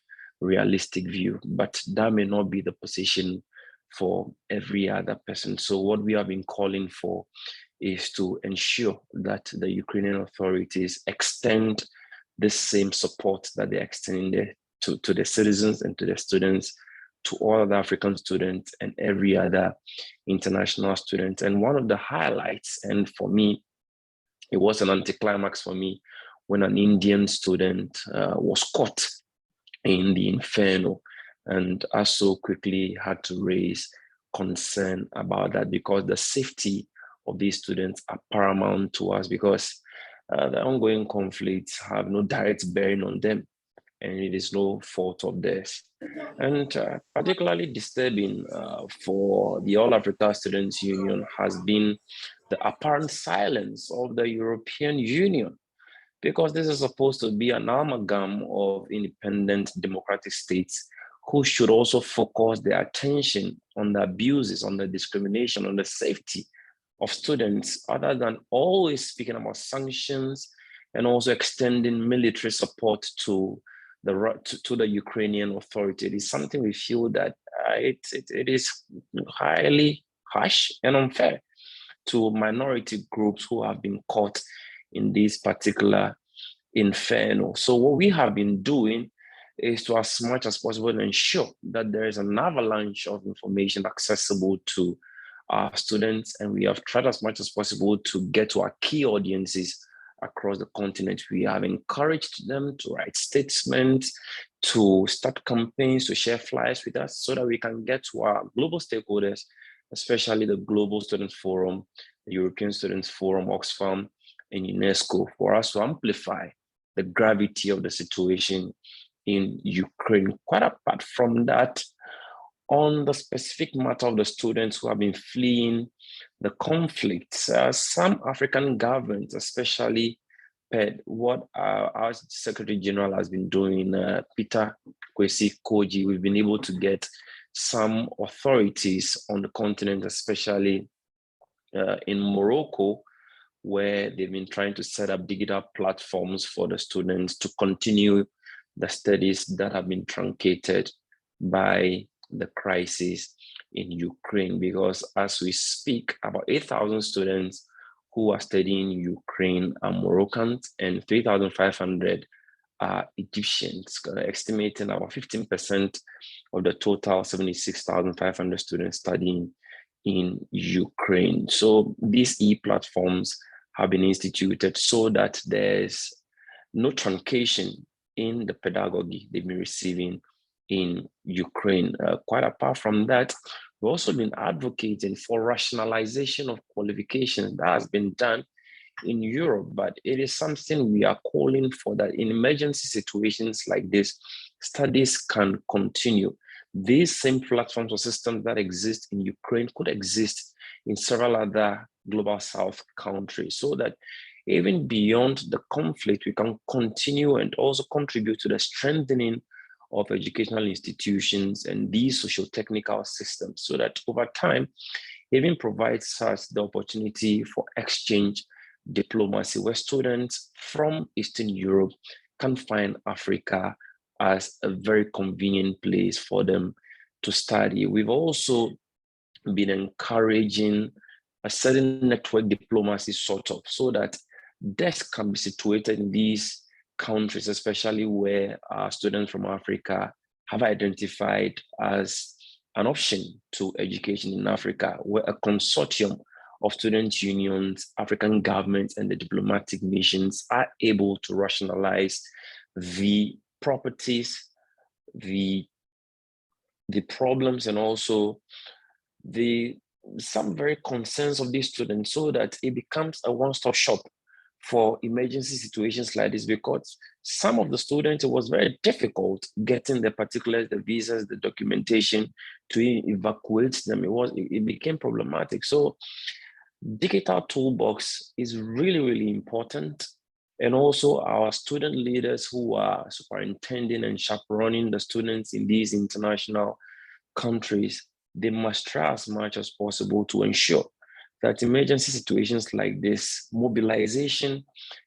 realistic view, but that may not be the position for every other person. So what we have been calling for is to ensure that the Ukrainian authorities extend the same support that they're extending to the citizens and to the students, to all other African students and every other international student. And one of the highlights, and for me, it was an anticlimax for me, when an Indian student was caught in the inferno. And I so quickly had to raise concern about that, because the safety of these students are paramount to us, because the ongoing conflicts have no direct bearing on them, and it is no fault of theirs. And particularly disturbing for the All Africa Students Union has been the apparent silence of the European Union, because this is supposed to be an amalgam of independent democratic states who should also focus their attention on the abuses, on the discrimination, on the safety of students, other than always speaking about sanctions and also extending military support to the Ukrainian authority. It is something we feel that it is highly harsh and unfair to minority groups who have been caught in this particular inferno. So what we have been doing is to, as much as possible, ensure that there is an avalanche of information accessible to our students, and we have tried as much as possible to get to our key audiences across the continent. We have encouraged them to write statements, to start campaigns, to share flyers with us, so that we can get to our global stakeholders, especially the Global Students Forum, the European Students Forum, Oxfam, and UNESCO, for us to amplify the gravity of the situation in Ukraine. Quite apart from that, on the specific matter of the students who have been fleeing the conflicts, some African governments, especially what our Secretary General has been doing, Peter Kwesi Koji, we've been able to get some authorities on the continent, especially in Morocco, where they've been trying to set up digital platforms for the students to continue the studies that have been truncated by the crisis in Ukraine. Because as we speak, about 8,000 students who are studying in Ukraine are Moroccans, and 3,500 are Egyptians, estimating about 15% of the total 76,500 students studying in Ukraine. So these e-platforms have been instituted so that there's no truncation in the pedagogy they've been receiving in Ukraine. Quite apart from that, we've also been advocating for rationalization of qualifications. That has been done in Europe, but it is something we are calling for, that in emergency situations like this, studies can continue. These same platforms or systems that exist in Ukraine could exist in several other global South countries, so that even beyond the conflict, we can continue and also contribute to the strengthening of educational institutions and these socio-technical systems, so that over time, even provides us the opportunity for exchange diplomacy, where students from Eastern Europe can find Africa as a very convenient place for them to study. We've also been encouraging a certain network diplomacy sort of, so that desks can be situated in these countries, especially where students from Africa have identified as an option to education in Africa, where a consortium of student unions, African governments, and the diplomatic missions are able to rationalize the properties, the problems, and also some very concerns of these students, so that it becomes a one-stop shop for emergency situations like this, because some of the students, it was very difficult getting the particulars, the visas, the documentation to evacuate them. It became problematic. So digital toolbox is really, really important. And also our student leaders who are superintending and chaperoning the students in these international countries, they must try as much as possible to ensure that emergency situations like this, mobilization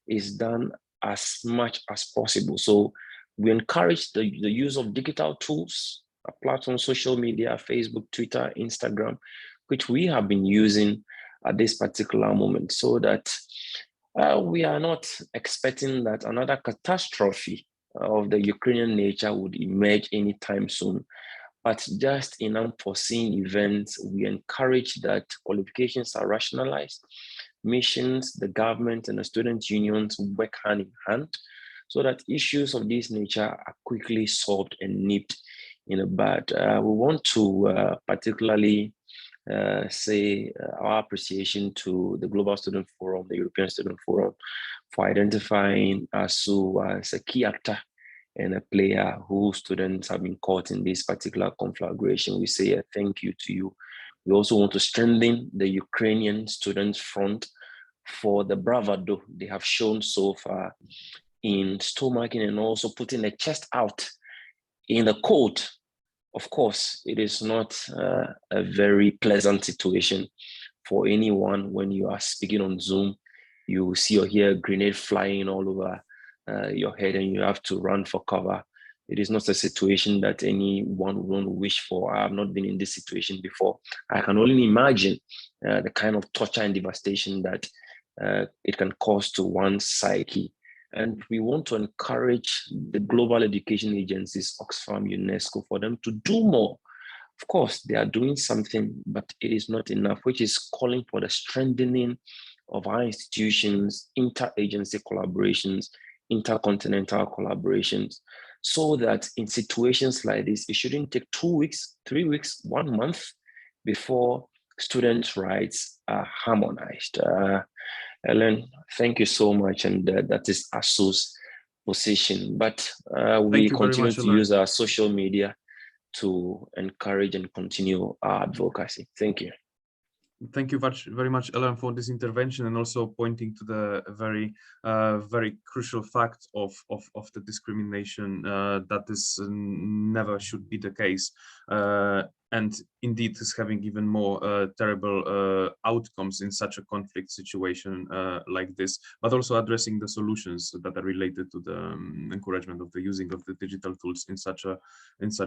is done as much as possible. So we encourage the use of digital tools, platforms, social media, Facebook, Twitter, Instagram, which we have been using at this particular moment, so that we are not expecting that another catastrophe of the Ukrainian nature would emerge anytime soon. But just in unforeseen events, we encourage that qualifications are rationalized, missions, the government, and the student unions work hand in hand, so that issues of this nature are quickly solved and nipped in the bud. We want to particularly say our appreciation to the Global Student Forum, the European Student Forum, for identifying ASU as a key actor and a player who students have been caught in this particular conflagration. We say a thank you to you. We also want to strengthen the Ukrainian students front for the bravado they have shown so far in stomaching and also putting their chest out in the cold. Of course, it is not a very pleasant situation for anyone when you are speaking on Zoom. You see or hear a grenade flying all over your head and you have to run for cover. It is not a situation that anyone would wish for. I have not been in this situation before. I can only imagine the kind of torture and devastation that it can cause to one's psyche. And we want to encourage the global education agencies, Oxfam, UNESCO, for them to do more. Of course, they are doing something, but it is not enough, which is calling for the strengthening of our institutions, interagency collaborations, intercontinental collaborations, so that in situations like this, it shouldn't take 2 weeks, 3 weeks, 1 month before students' rights are harmonized. Ellen, thank you so much. And that is ASU's position. But we continue to use our social media to encourage and continue our advocacy. Thank you. Thank you very much, Ellen, for this intervention, and also pointing to the very crucial fact of the discrimination that this never should be the case. And indeed is having even more terrible outcomes in such a conflict situation like this, but also addressing the solutions that are related to the encouragement of the using of the digital tools in such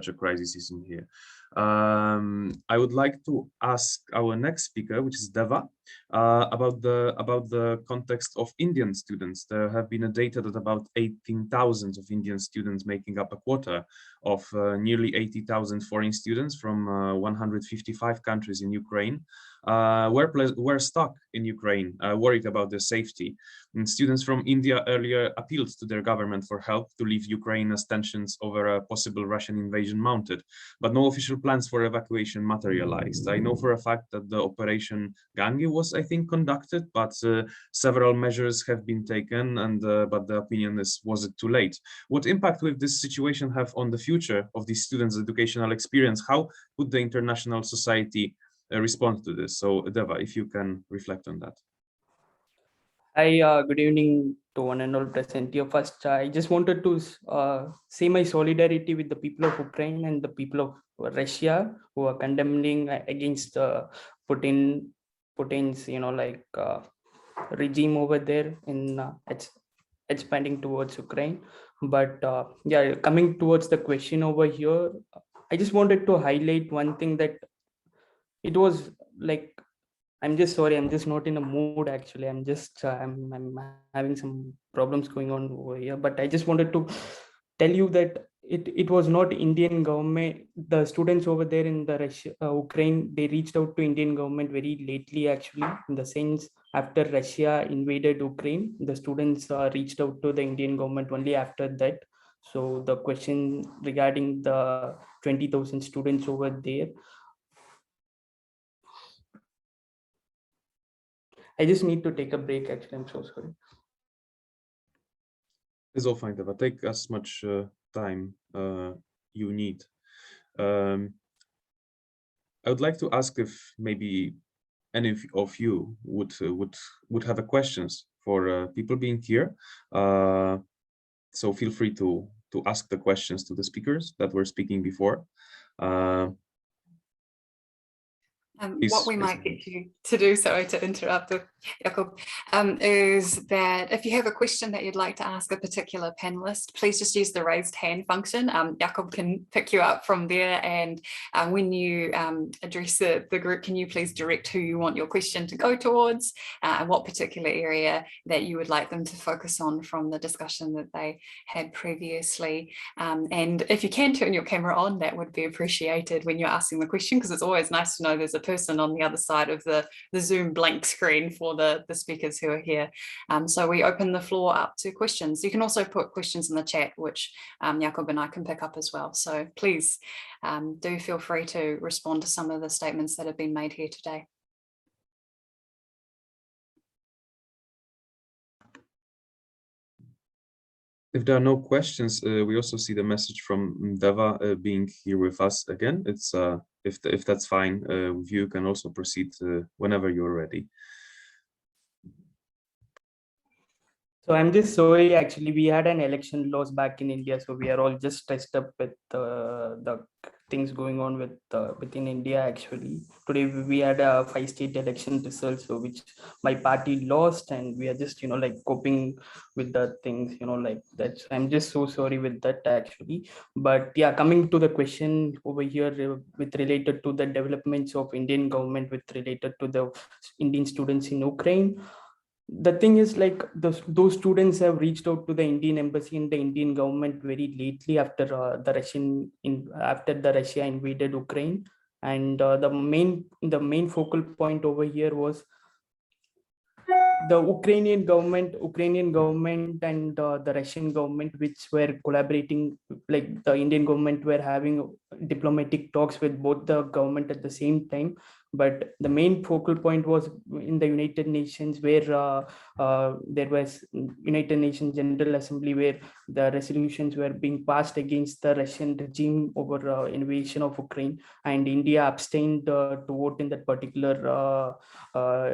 a crisis season here. I would like to ask our next speaker, which is Deva, about the context of Indian students. There have been a data that about 18,000 of Indian students, making up a quarter of nearly 80,000 foreign students from 155 countries in Ukraine, were stuck in Ukraine, worried about their safety. And students from India earlier appealed to their government for help to leave Ukraine as tensions over a possible Russian invasion mounted, but no official plans for evacuation materialized. I know for a fact that the Operation Gange was, I think, conducted, but several measures have been taken, and but the opinion is, was it too late? What impact will this situation have on the future of these students' educational experience? How would the international society respond to this? So Deva, if you can reflect on that. Hi, good evening to one and all present here. First, I just wanted to say my solidarity with the people of Ukraine and the people of Russia who are condemning against Putin's, regime over there in expanding towards Ukraine. But yeah, coming towards the question over here, I just wanted to highlight one thing, that it was like, I'm just sorry, I'm just not in a mood actually. I'm having some problems going on over here. But I just wanted to tell you that it was not Indian government. The students over there in the Russia, Ukraine, they reached out to Indian government very lately actually. In the sense, after Russia invaded Ukraine, the students reached out to the Indian government only after that. So the question regarding the 20,000 students over there, I just need to take a break actually. I'm so sorry. It's all fine, Deva. Take as much time you need. I would like to ask if maybe any of you would have a questions for people being here. So feel free to ask the questions to the speakers that were speaking before. What we might get you to do, sorry to interrupt, Jakob, is that if you have a question that you'd like to ask a particular panelist, please just use the raised hand function. Jakob can pick you up from there, and when you address the group, can you please direct who you want your question to go towards, and what particular area that you would like them to focus on from the discussion that they had previously. And if you can turn your camera on, that would be appreciated when you're asking the question, because it's always nice to know there's a person on the other side of the Zoom blank screen for the speakers who are here. So we open the floor up to questions. You can also put questions in the chat, which Jakob and I can pick up as well. So please do feel free to respond to some of the statements that have been made here today. If there are no questions, we also see the message from Deva being here with us again. It's if that's fine with you, can also proceed whenever you're ready. So I'm just sorry, actually, we had an election loss back in India, so we are all just stressed up with the things going on within India. Actually, today we had a 5 state election results, so which my party lost, and we are just like coping with the things like that. So I'm just so sorry with that actually. But yeah, coming to the question over here with related to the developments of Indian government with related to the Indian students in Ukraine. The thing is, like, those students have reached out to the Indian embassy and the Indian government very lately after after the Russia invaded Ukraine, and the main focal point over here was the Ukrainian government and the Russian government, which were collaborating. Like, the Indian government were having diplomatic talks with both the government at the same time. But the main focal point was in the United Nations, where there was United Nations General Assembly, where the resolutions were being passed against the Russian regime over invasion of Ukraine, and India abstained to vote in that particular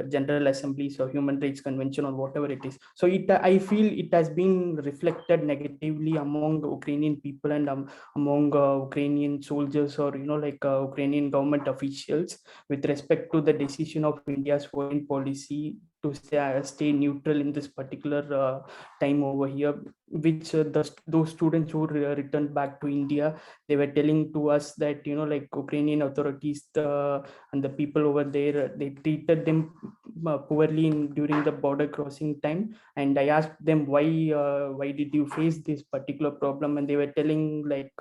General Assembly, so Human Rights Convention or whatever it is. So I feel it has been reflected negatively among Ukrainian people and among Ukrainian soldiers, or Ukrainian government officials, with respect to the decision of India's foreign policy to stay neutral in this particular time over here, which those students who returned back to India, they were telling to us that Ukrainian authorities and the people over there, they treated them poorly during the border crossing time. And I asked them, why did you face this particular problem? And they were telling, like,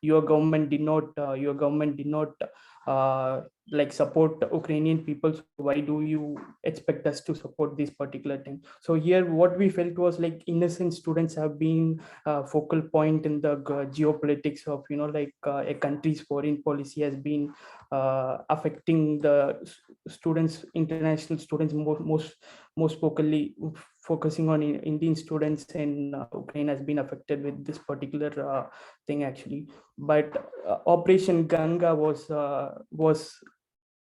your government did not support Ukrainian people, so why do you expect us to support this particular thing? So here what we felt was, like, innocent students have been focal point in the geopolitics of a country's foreign policy has been affecting the students, international students, most focally focusing on Indian students in Ukraine has been affected with this particular thing actually. But Operation Ganga was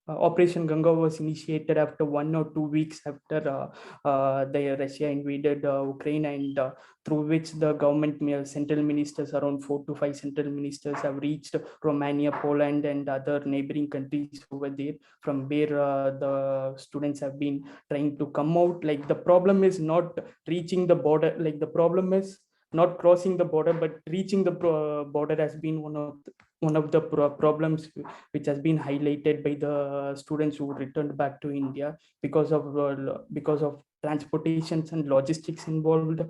Operation Ganga was initiated after 1 or 2 weeks after the Russia invaded Ukraine, and through which the government central ministers, around 4 to 5 central ministers, have reached Romania, Poland, and other neighboring countries over there, from where the students have been trying to come out. Like, the problem is not reaching the border, like the problem is not crossing the border, but reaching the border has been one of the problems which has been highlighted by the students who returned back to India, because of transportations and logistics involved,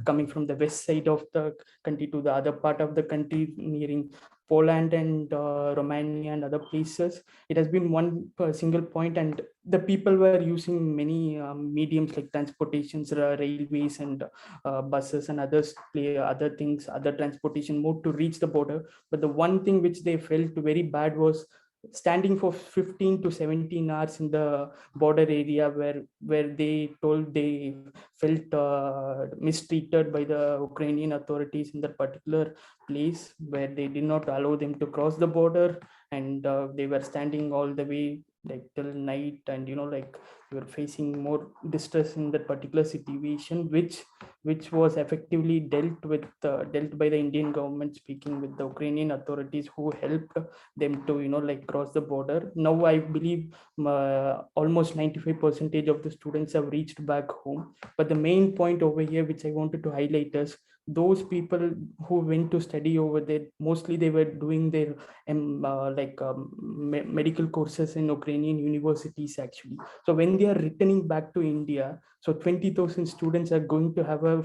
coming from the west side of the country to the other part of the country, nearing Poland and Romania and other places. It has been one single point, and the people were using many mediums like transportations, railways, and buses and other things, other transportation mode to reach the border. But the one thing which they felt very bad was standing for 15 to 17 hours in the border area, where they told they felt mistreated by the Ukrainian authorities in that particular place, where they did not allow them to cross the border, and they were standing all the way like till night, and like we were facing more distress in that particular situation, which was effectively dealt by the Indian government, speaking with the Ukrainian authorities, who helped them to like cross the border. Now I believe almost 95% of the students have reached back home. But the main point over here which I wanted to highlight is, those people who went to study over there, mostly they were doing their medical courses in Ukrainian universities actually. So when they are returning back to India, so 20,000 students are going to have a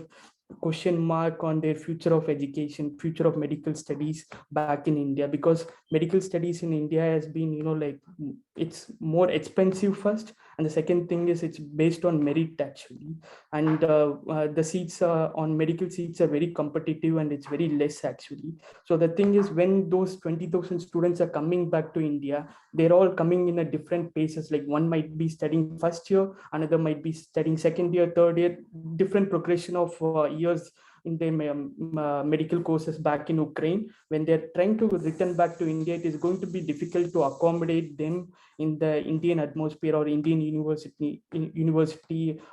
question mark on their future of education, future of medical studies back in India, because medical studies in India has been, it's more expensive first, and the second thing is it's based on merit actually, and the seats on medical seats are very competitive, and it's very less actually. So the thing is, when those 20,000 students are coming back to India, they're all coming in a different paces. Like, one might be studying first year, another might be studying second year, third year, different progression of years in their medical courses back in Ukraine. When they're trying to return back to India, it is going to be difficult to accommodate them in the Indian atmosphere or Indian university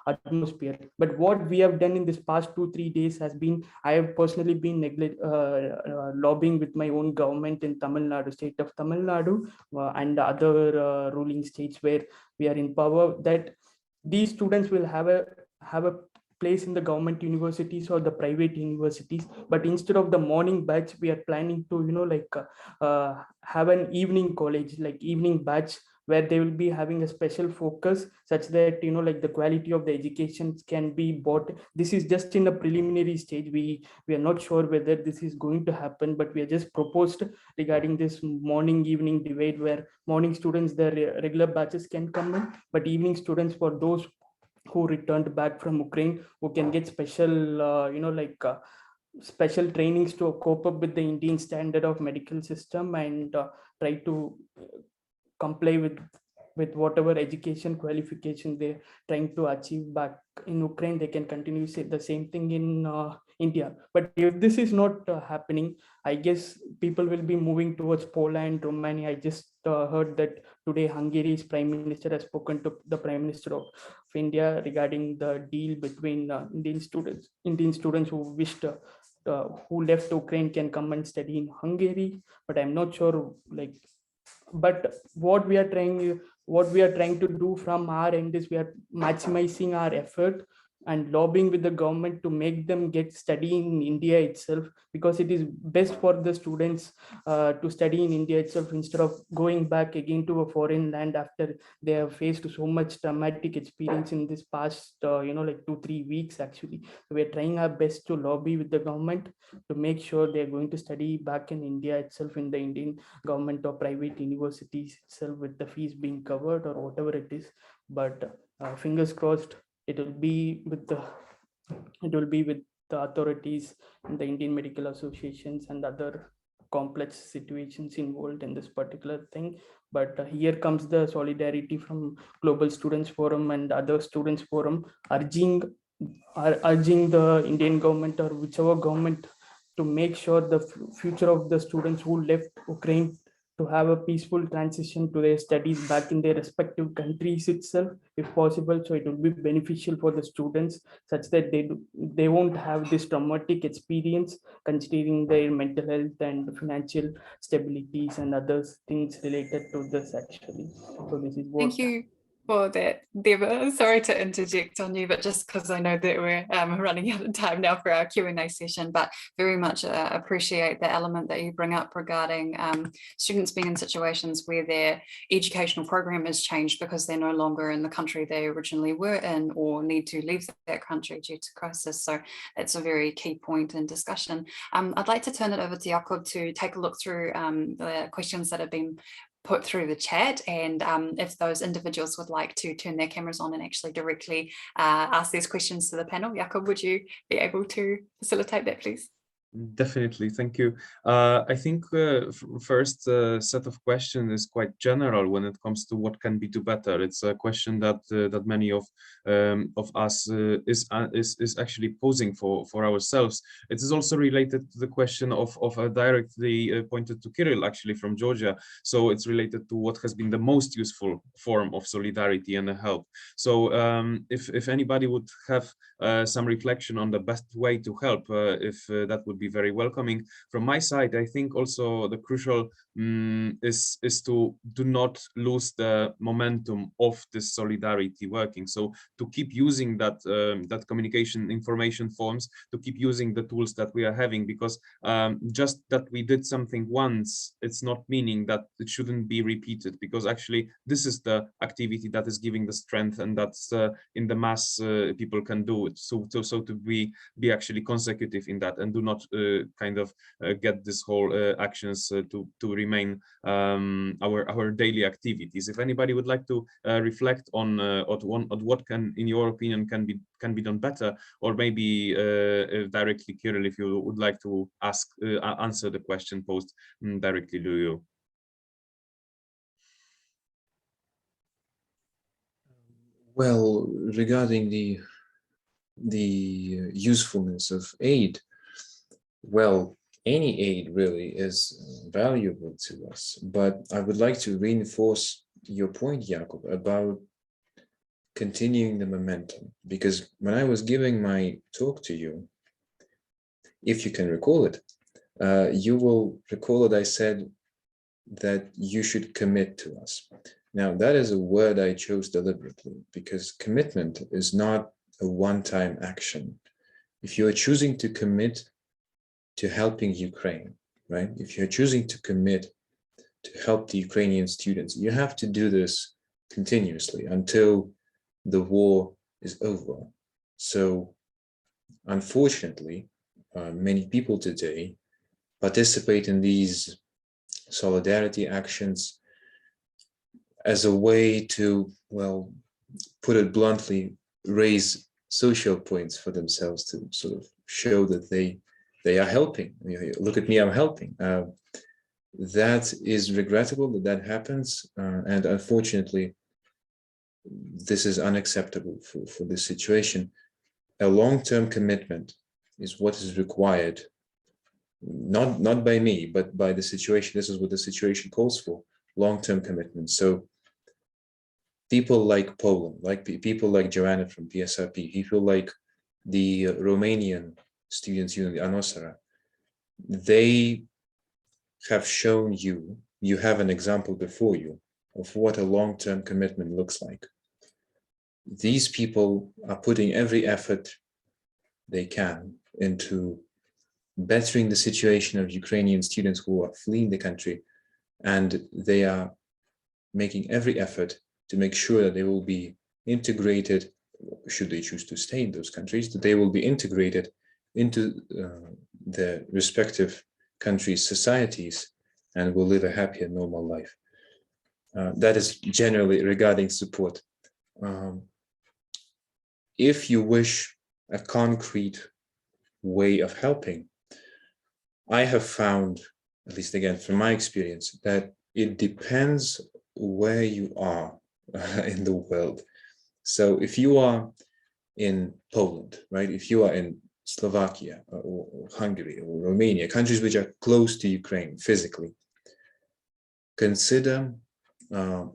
atmosphere. But what we have done in this past 2-3 days has been, I have personally been lobbying with my own government in Tamil Nadu, state of Tamil Nadu, and other ruling states where we are in power, that these students will have a place in the government universities or the private universities. But instead of the morning batch, we are planning to have an evening college, like evening batch, where they will be having a special focus, such that the quality of the education can be bought. This is just in a preliminary stage. We are not sure whether this is going to happen, but we are just proposed regarding this morning evening divide, where morning students, the regular batches can come in, but evening students, for those who returned back from Ukraine, who can get special special trainings to cope up with the Indian standard of medical system, and try to comply with whatever education qualification they're trying to achieve back in Ukraine. They can continue the same thing in India. But if this is not happening, I guess people will be moving towards Poland, Romania. I just heard that today Hungary's prime minister has spoken to the prime minister of India regarding the deal between Indian students who wished who left Ukraine can come and study in Hungary. But I'm not sure, but what we are trying to do from our end is, we are maximizing our effort and lobbying with the government to make them get study in India itself, because it is best for the students to study in India itself, instead of going back again to a foreign land after they have faced so much traumatic experience in this past 2-3 weeks actually. So we are trying our best to lobby with the government to make sure they are going to study back in India itself, in the Indian government or private universities itself, with the fees being covered or whatever it is. But fingers crossed, it will be with the authorities and the Indian medical associations and other complex situations involved in this particular thing. But here comes the solidarity from Global Students Forum and other students forum, urging the Indian government or whichever government to make sure the future of the students who left Ukraine to have a peaceful transition to their studies back in their respective countries itself, if possible. So it would be beneficial for the students such that they won't have this traumatic experience, considering their mental health and financial stabilities and other things related to this actually. So this is what. Thank you for that, Deva. Sorry to interject on you, but just because I know that we're running out of time now for our Q&A session, but very much appreciate the element that you bring up regarding students being in situations where their educational program has changed because they're no longer in the country they originally were in or need to leave that country due to crisis. So it's a very key point in discussion. I'd like to turn it over to Jakob to take a look through the questions that have been put through the chat, and if those individuals would like to turn their cameras on and actually directly ask these questions to the panel. Jakob, would you be able to facilitate that, please? Definitely, thank you. I think first set of questions is quite general when it comes to what can be do better. It's a question that that many of us is actually posing for ourselves. It is also related to the question of directly pointed to Kirill, actually from Georgia. So it's related to what has been the most useful form of solidarity and help. So if anybody would have some reflection on the best way to help, if that would be very welcoming. From my side, I think also the crucial is to do not lose the momentum of this solidarity working. So to keep using that that communication information forms, to keep using the tools that we are having, because just that we did something once, it's not meaning that it shouldn't be repeated, because actually this is the activity that is giving the strength, and that's in the mass people can do it. So to be actually consecutive in that, and do not kind of get this whole actions to remain our daily activities. If anybody would like to reflect on what can, in your opinion, can be done better, or maybe directly, Kirill, if you would like to answer the question posed directly to you. Well, regarding the usefulness of aid, well, any aid really is valuable to us, but I would like to reinforce your point, Jakob, about continuing the momentum, because when I was giving my talk to you, if you can recall it, you will recall that I said that you should commit to us. Now, that is a word I chose deliberately, because commitment is not a one-time action. If you are choosing to commit to helping Ukraine, right? If you're choosing to commit to help the Ukrainian students, you have to do this continuously until the war is over. So, unfortunately, many people today participate in these solidarity actions as a way to, well, put it bluntly, raise social points for themselves, to sort of show that they are helping. You know, look at me, I'm helping. That is regrettable that happens, and unfortunately, this is unacceptable for this situation. A long-term commitment is what is required, not by me, but by the situation. This is what the situation calls for, long-term commitment. So people like Poland, like people like Joanna from PSRP, people like the Romanian Students' Union, Anosara, they have shown you have an example before you of what a long-term commitment looks like. These people are putting every effort they can into bettering the situation of Ukrainian students who are fleeing the country, and they are making every effort to make sure that they will be integrated, should they choose to stay in those countries, that they will be integrated into the respective countries' societies and will live a happy and normal life. That is generally regarding support. If you wish a concrete way of helping, I have found, at least again from my experience, that it depends where you are in the world. So if you are in Poland, right, if you are in Slovakia or Hungary or Romania, countries which are close to Ukraine physically, consider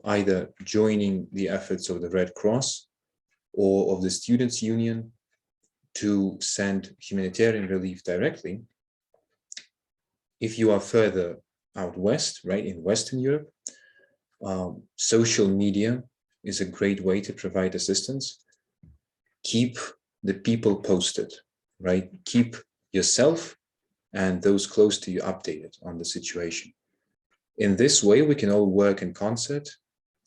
either joining the efforts of the Red Cross or of the Students' Union to send humanitarian relief directly. If you are further out west, right, in Western Europe, social media is a great way to provide assistance. Keep the people posted, right? Keep yourself and those close to you updated on the situation. In this way, we can all work in concert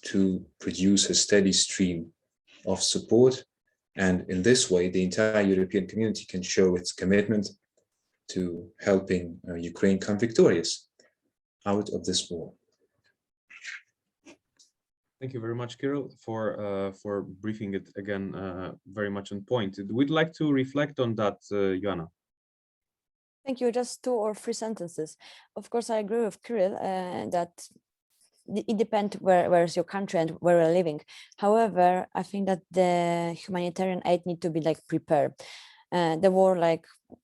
to produce a steady stream of support. And in this way, the entire European community can show its commitment to helping Ukraine come victorious out of this war. Thank you very much, Kirill, for briefing it again very much on point. We'd like to reflect on that, Joanna. Thank you. Just 2 or 3 sentences. Of course, I agree with Kirill that it depends where is your country and where you're living. However, I think that the humanitarian aid need to be like prepared. The war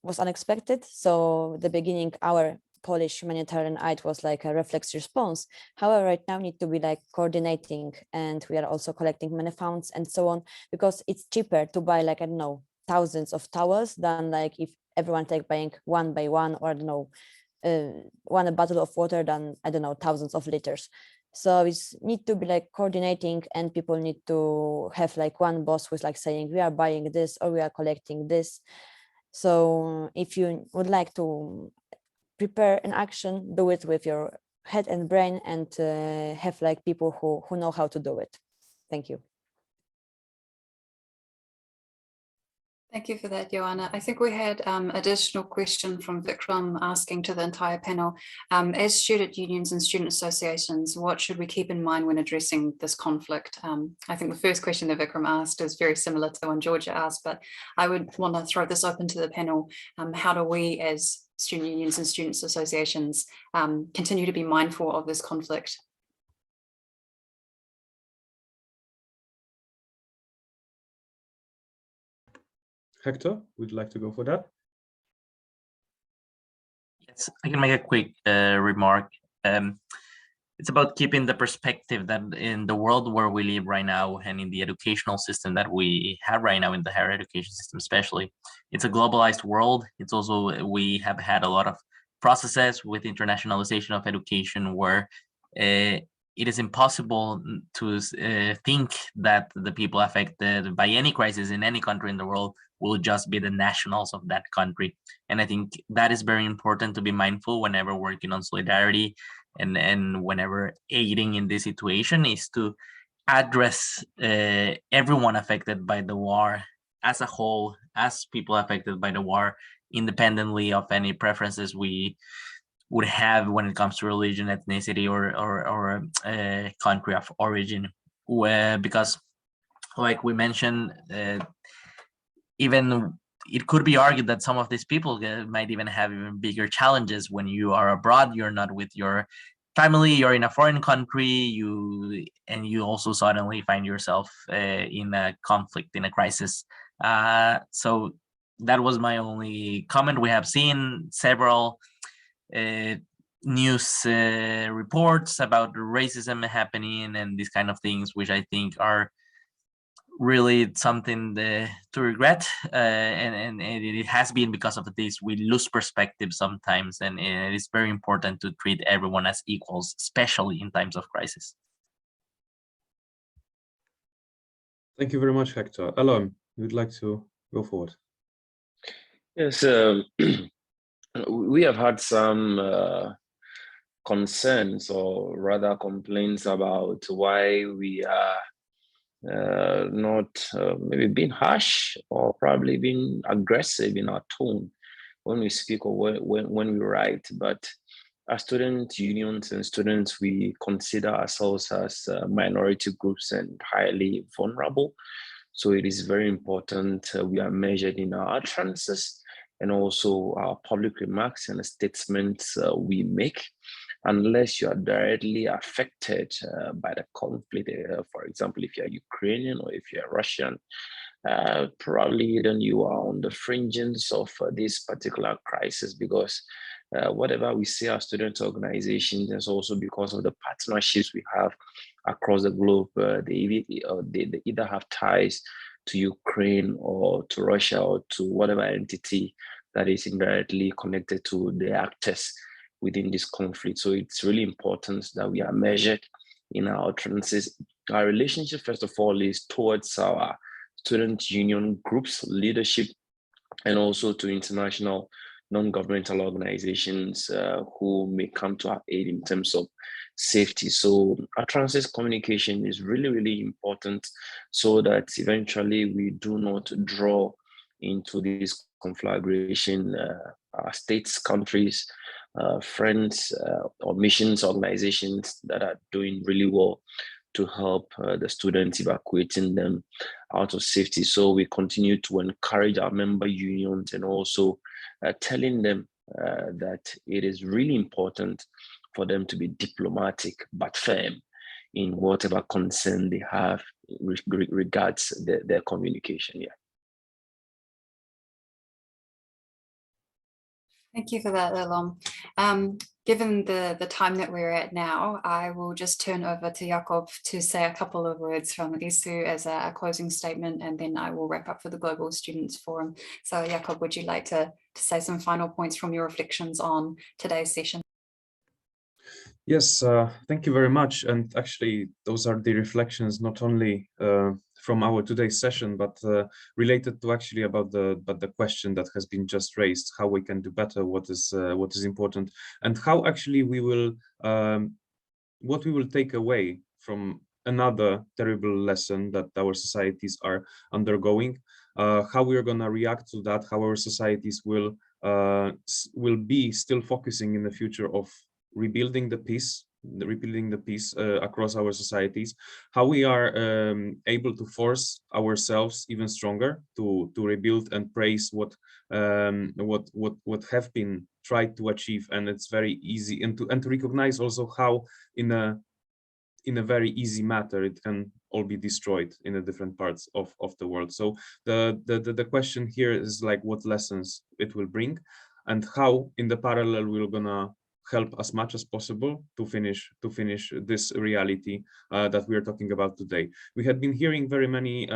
was unexpected, so the beginning our Polish humanitarian aid was like a reflex response. However, right now need to be like coordinating, and we are also collecting many funds and so on, because it's cheaper to buy like, I don't know, thousands of towels than like if everyone buying one by one, or I don't know, one bottle of water than, I don't know, thousands of liters. So it's need to be like coordinating, and people need to have like one boss who's like saying we are buying this or we are collecting this. So if you would like to prepare an action, do it with your head and brain, and have like people who know how to do it. Thank you. Thank you for that, Joanna. I think we had additional question from Vikram asking to the entire panel. As student unions and student associations, what should we keep in mind when addressing this conflict? I think the first question that Vikram asked is very similar to the one Georgia asked, but I would want to throw this open to the panel. How do we as student unions and students associations continue to be mindful of this conflict? Hector, would you like to go for that? Yes, I can make a quick remark. It's about keeping the perspective that in the world where we live right now, and in the educational system that we have right now, in the higher education system especially, it's a globalized world. It's also, we have had a lot of processes with internationalization of education where it is impossible to think that the people affected by any crisis in any country in the world will just be the nationals of that country. And I think that is very important to be mindful whenever working on solidarity and whenever aiding in this situation, is to address everyone affected by the war as a whole, as people affected by the war, independently of any preferences we would have when it comes to religion, ethnicity, or country of origin. Because, like we mentioned, even it could be argued that some of these people might even have even bigger challenges when you are abroad. You're not with your family, you're in a foreign country, you also suddenly find yourself in a conflict, in a crisis. So that was my only comment. We have seen several news reports about racism happening and these kind of things, which I think are really something to regret, and it has been because of this. We lose perspective sometimes, and it is very important to treat everyone as equals, especially in times of crisis. Thank you very much, Hector. Alon, you'd like to go forward? Yes, we have had some concerns, or rather complaints, about why we are not maybe being harsh, or probably being aggressive in our tone when we speak, or when we write. But as student unions and students, we consider ourselves as minority groups and highly vulnerable. So it is very important we are measured in our utterances, and also our public remarks and statements we make. Unless you are directly affected by the conflict, for example, if you're Ukrainian or if you're Russian, probably then you are on the fringes of this particular crisis, because whatever we see as student organizations, and also because of the partnerships we have across the globe. They either have ties to Ukraine or to Russia or to whatever entity that is indirectly connected to the actors within this conflict. So it's really important that we are measured in our utterances. Our relationship, first of all, is towards our student union groups, leadership, and also to international non-governmental organizations who may come to our aid in terms of safety. So utterances communication is really, really important so that eventually we do not draw into this conflagration our states, countries, friends, or missions organizations that are doing really well to help the students, evacuating them out of safety. So we continue to encourage our member unions and also telling them that it is really important for them to be diplomatic but firm in whatever concern they have regards their communication. Yeah. Thank you for that, Elom. Given the time that we're at now, I will just turn over to Jakob to say a couple of words from Isu as a closing statement, and then I will wrap up for the Global Students Forum. So Jakob, would you like to say some final points from your reflections on today's session? Yes, thank you very much. And actually, those are the reflections not only from our today's session, but related to actually about the question that has been just raised: how we can do better, what is important, and how actually we will what we will take away from another terrible lesson that our societies are undergoing. How we are going to react to that, how our societies will be still focusing in the future of rebuilding the peace across our societies, how we are able to force ourselves even stronger to rebuild and praise what have been tried to achieve. And it's very easy, and to recognize also how in a very easy matter it can all be destroyed in the different parts of the world. So the question here is like what lessons it will bring, and how in the parallel we're gonna help as much as possible to finish this reality that we are talking about today. We had been hearing very many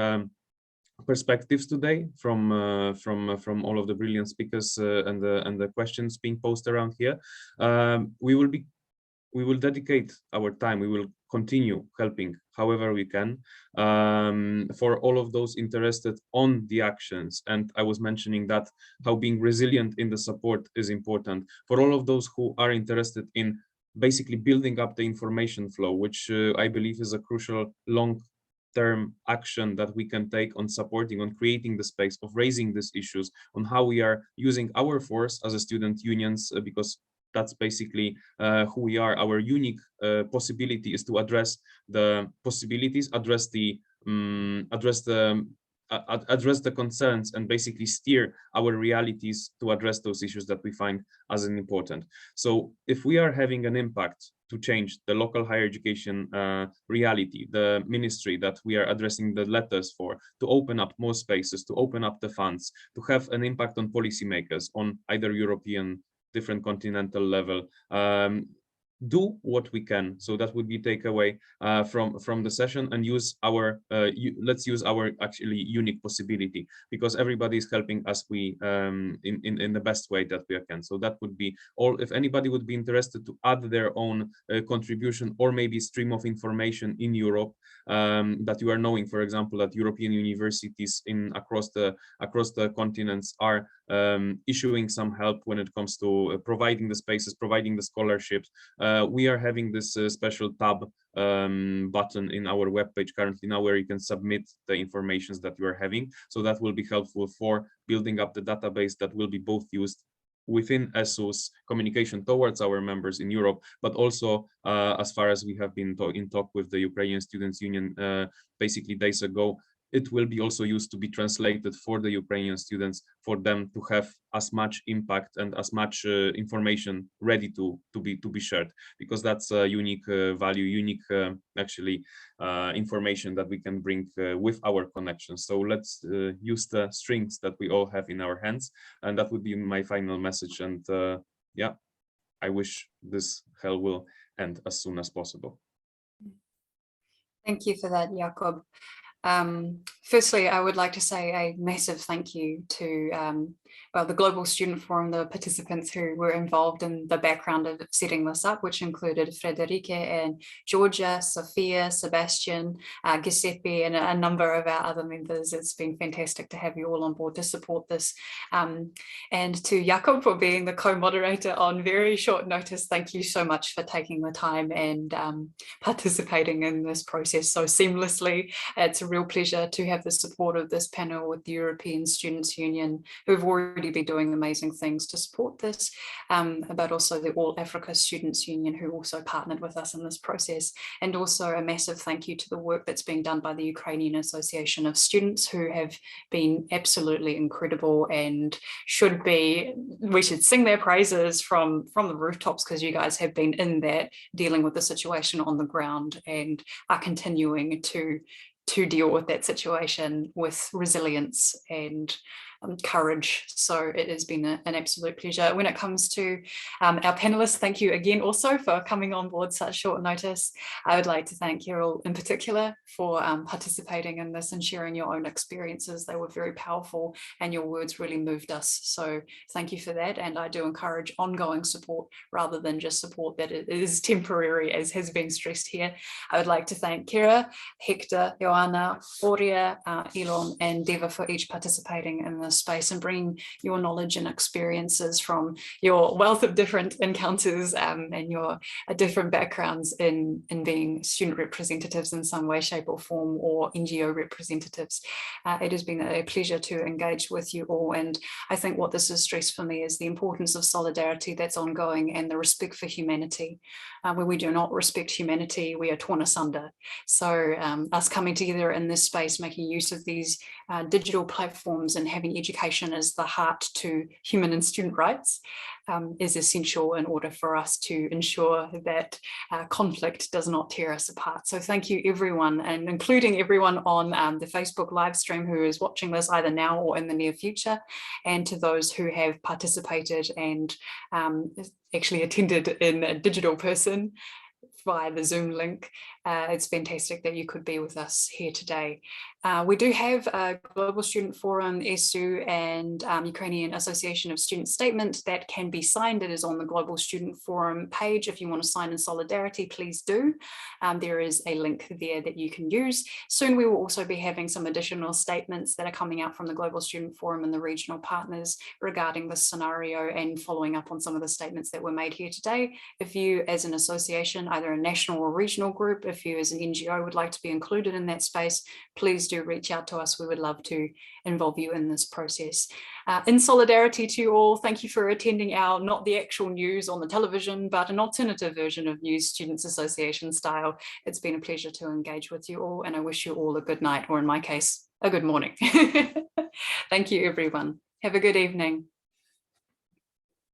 perspectives today from all of the brilliant speakers and the questions being posed around here. We will dedicate our time. We will continue helping however we can for all of those interested on the actions. And I was mentioning that how being resilient in the support is important for all of those who are interested in basically building up the information flow, which I believe is a crucial long-term action that we can take on supporting, on creating the space of raising these issues, on how we are using our force as a student unions, because that's basically who we are. Our unique possibility is to address the possibilities, address the concerns, and basically steer our realities to address those issues that we find as important. So if we are having an impact to change the local higher education reality, the ministry that we are addressing the letters for, to open up more spaces, to open up the funds, to have an impact on policymakers on either European, different continental level, do what we can. So that would be takeaway from the session, and use our let's use our actually unique possibility, because everybody is helping us in the best way that we can. So that would be all. If anybody would be interested to add their own contribution, or maybe stream of information in Europe that you are knowing, for example, that European universities across the continents are issuing some help when it comes to providing the spaces, providing the scholarships. We are having this special tab button in our webpage currently now, where you can submit the informations that you are having. So that will be helpful for building up the database that will be both used within ESU's communication towards our members in Europe, but also as far as we have been in talk with the Ukrainian Students' Union basically days ago, it will be also used to be translated for the Ukrainian students, for them to have as much impact and as much information ready to be shared, because that's a unique value, unique actually information that we can bring with our connections. So let's use the strengths that we all have in our hands, and that would be my final message. And yeah, I wish this hell will end as soon as possible. Thank you for that, Jakob. Firstly, I would like to say a massive thank you to the Global Student Forum, the participants who were involved in the background of setting this up, which included Frederique and Georgia, Sophia, Sebastian, Giuseppe, and a number of our other members. It's been fantastic to have you all on board to support this. And to Jakob for being the co-moderator on very short notice, thank you so much for taking the time and participating in this process so seamlessly. It's a real pleasure to have the support of this panel with the European Students' Union, who have already been doing amazing things to support this, but also the All Africa Students' Union, who also partnered with us in this process. And also a massive thank you to the work that's being done by the Ukrainian Association of Students, who have been absolutely incredible and we should sing their praises from the rooftops, because you guys have been in that, dealing with the situation on the ground and are continuing to deal with that situation with resilience and courage. So it has been an absolute pleasure. When it comes to our panelists, thank you again also for coming on board such short notice. I would like to thank Carol in particular for participating in this and sharing your own experiences. They were very powerful and your words really moved us. So thank you for that. And I do encourage ongoing support rather than just support that it is temporary, as has been stressed here. I would like to thank Kira, Hector, Joanna, Aurea, Elon and Deva for each participating in this space and bringing your knowledge and experiences from your wealth of different encounters and your different backgrounds in being student representatives in some way, shape or form, or NGO representatives. It has been a pleasure to engage with you all, and I think what this has stressed for me is the importance of solidarity that's ongoing and the respect for humanity. When we do not respect humanity, we are torn asunder. So us coming together in this space, making use of these digital platforms and having education as the heart to human and student rights is essential in order for us to ensure that conflict does not tear us apart. So thank you everyone, and including everyone on the Facebook live stream who is watching this either now or in the near future, and to those who have participated and actually attended in a digital person via the Zoom link. It's fantastic that you could be with us here today. We do have a Global Student Forum, ESU, and Ukrainian Association of Students statement that can be signed. It is on the Global Student Forum page. If you want to sign in solidarity, please do. There is a link there that you can use. Soon we will also be having some additional statements that are coming out from the Global Student Forum and the regional partners regarding this scenario and following up on some of the statements that were made here today. If you as an association, either a national or regional group, if you as an NGO would like to be included in that space, please do reach out to us. We would love to involve you in this process. In solidarity to you all, thank you for attending our, not the actual news on the television, but an alternative version of News Students Association style. It's been a pleasure to engage with you all, and I wish you all a good night, or in my case, a good morning. Thank you, everyone. Have a good evening.